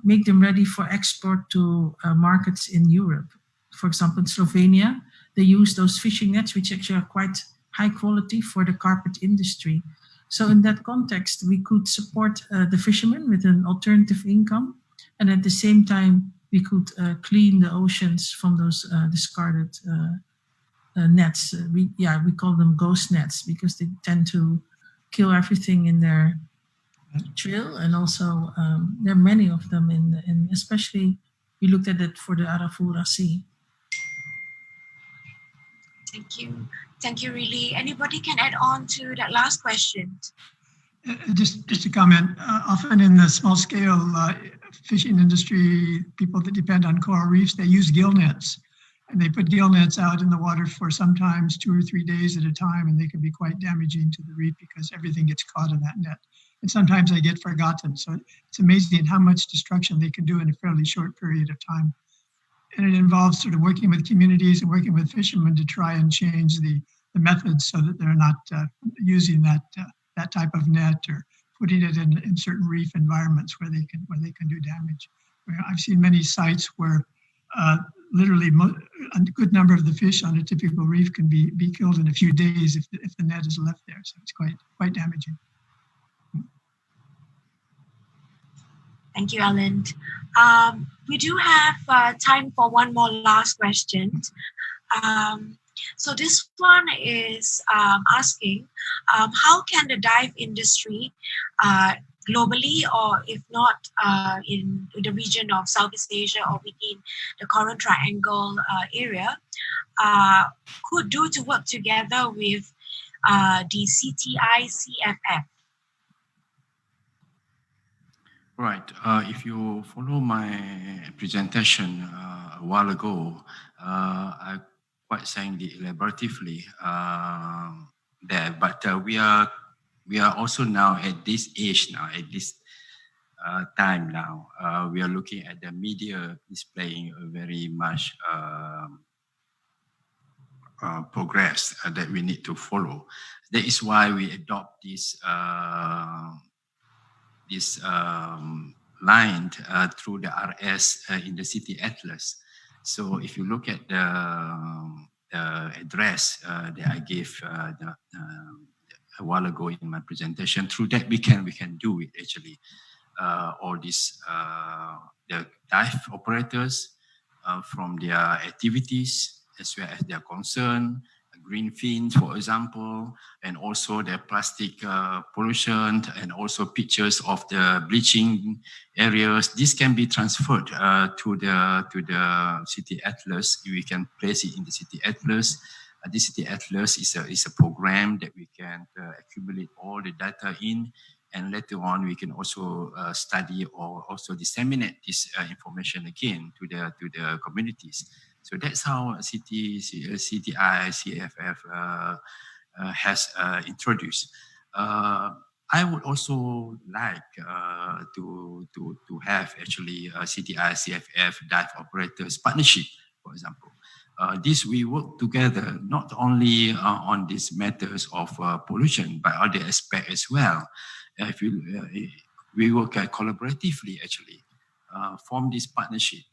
make them ready for export to markets in Europe. For example, in Slovenia, they use those fishing nets, which actually are quite high quality for the carpet industry. So in that context, we could support the fishermen with an alternative income. And at the same time, we could clean the oceans from those discarded nets. We call them ghost nets because they tend to kill everything in their trail. And also there are many of them in especially we looked at it for the Arafura Sea. Thank you. Thank you, Rili. Anybody can add on to that last question? Just a comment. Often in the small scale fishing industry, people that depend on coral reefs, they use gill nets. And they put gill nets out in the water for sometimes 2 or 3 days at a time, and they can be quite damaging to the reef because everything gets caught in that net. And sometimes they get forgotten. So it's amazing how much destruction they can do in a fairly short period of time. And it involves sort of working with communities and working with fishermen to try and change the methods so that they're not using that type of net or putting it in certain reef environments where they can do damage. I've seen many sites where literally a good number of the fish on a typical reef can be killed in a few days if the net is left there. So it's quite damaging. Thank you, Alan. We do have time for one more last question. So this one is asking, how can the dive industry globally, or if not in the region of Southeast Asia or within the Coral Triangle area, could do to work together with the CTI-CFF? Right. If you follow my presentation a while ago, I quite saying it elaboratively there, but we are we are also now at this age now, at this time now, we are looking at the media displaying a very much progress that we need to follow. That is why we adopt this line through the RS in the city atlas. So if you look at the address that I gave a while ago in my presentation, through that we can do it actually. All these the dive operators from their activities as well as their concern, green fins, for example, and also the plastic pollution, and also pictures of the bleaching areas. This can be transferred to the city atlas. We can place it in the city atlas. The city atlas is a program that we can accumulate all the data in, and later on we can also study or also disseminate this information again to the communities. So that's how CTI, CFF has introduced. I would also like to have actually CTI, CFF, dive operators partnership, for example. This we work together not only on these matters of pollution, but other aspects as well. We work collaboratively actually, form this partnership.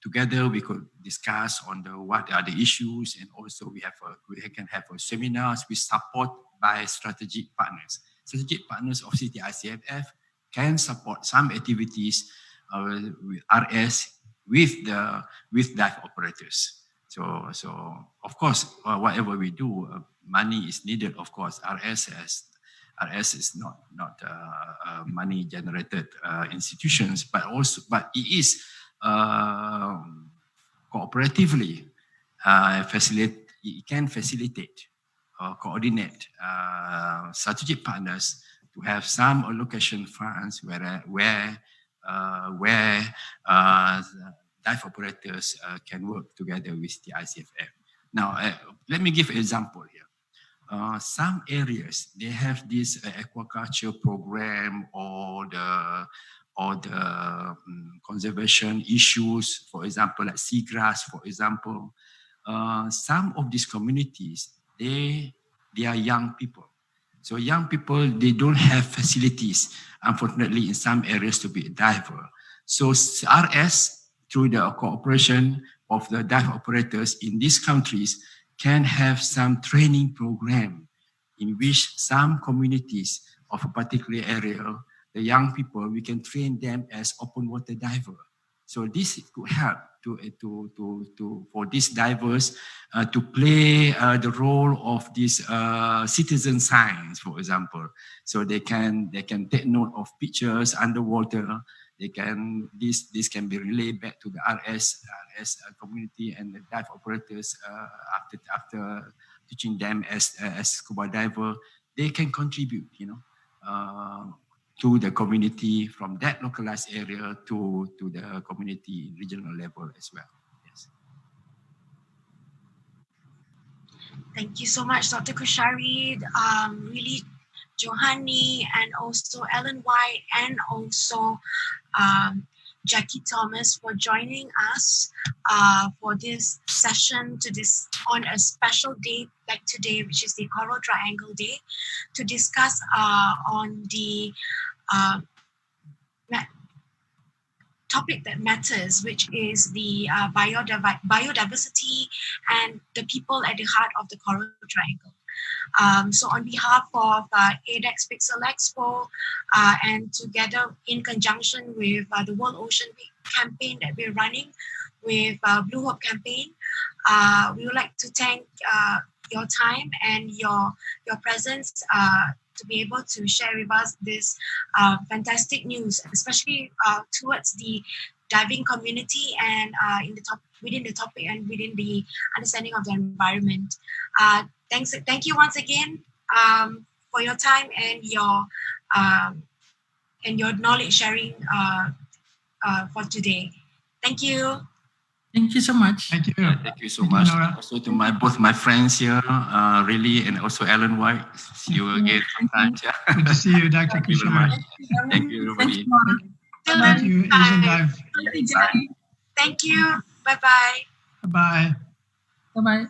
Together we could discuss on what are the issues, and also we can have seminars with support by strategic partners. Strategic partners of CTI CFF can support some activities with RS with dive operators. So of course, whatever we do, money is needed. Of course, RS is not money generated institutions, but it is cooperatively it can facilitate or coordinate strategic partners to have some allocation funds where dive operators can work together with the ICFF. Now, let me give an example here. Some areas, they have this aquaculture program or the conservation issues, for example, like seagrass, for example. Some of these communities, they are young people. So young people, they don't have facilities, unfortunately, in some areas to be a diver. So RS, through the cooperation of the dive operators in these countries, can have some training program in which some communities of a particular area, the young people, we can train them as open water diver. So this could help for these divers to play the role of this citizen science, for example. So they can take note of pictures underwater. This can be relayed back to the RS community and the dive operators after teaching them as scuba diver. They can contribute, to the community from that localized area to the community regional level as well. Yes. Thank you so much, Dr. Kushairi, Rili, Djohani, and also Ellen White, and also Jackie Thomas for joining us for this session on a special day like today, which is the Coral Triangle Day, to discuss on the topic that matters, which is the biodiversity and the people at the heart of the Coral Triangle. So on behalf of ADEX Pixel Expo, and together in conjunction with the World Ocean Week campaign that we're running with Blue Hope campaign, we would like to thank your time and your presence to be able to share with us this fantastic news, especially towards the diving community and within the topic and within the understanding of the environment. Thank you once again for your time and your knowledge sharing for today. Thank you. Thank you so much. Thank you. Thank you so much. Also to both my friends here, Rili and also Ellen White. See you again sometimes. Yeah. Good to see you, Dr. Thank you very much. Kushairi. Thank you, everybody. Thank you, Asian Dive. Thank you. Bye-bye. Bye-bye. Bye-bye.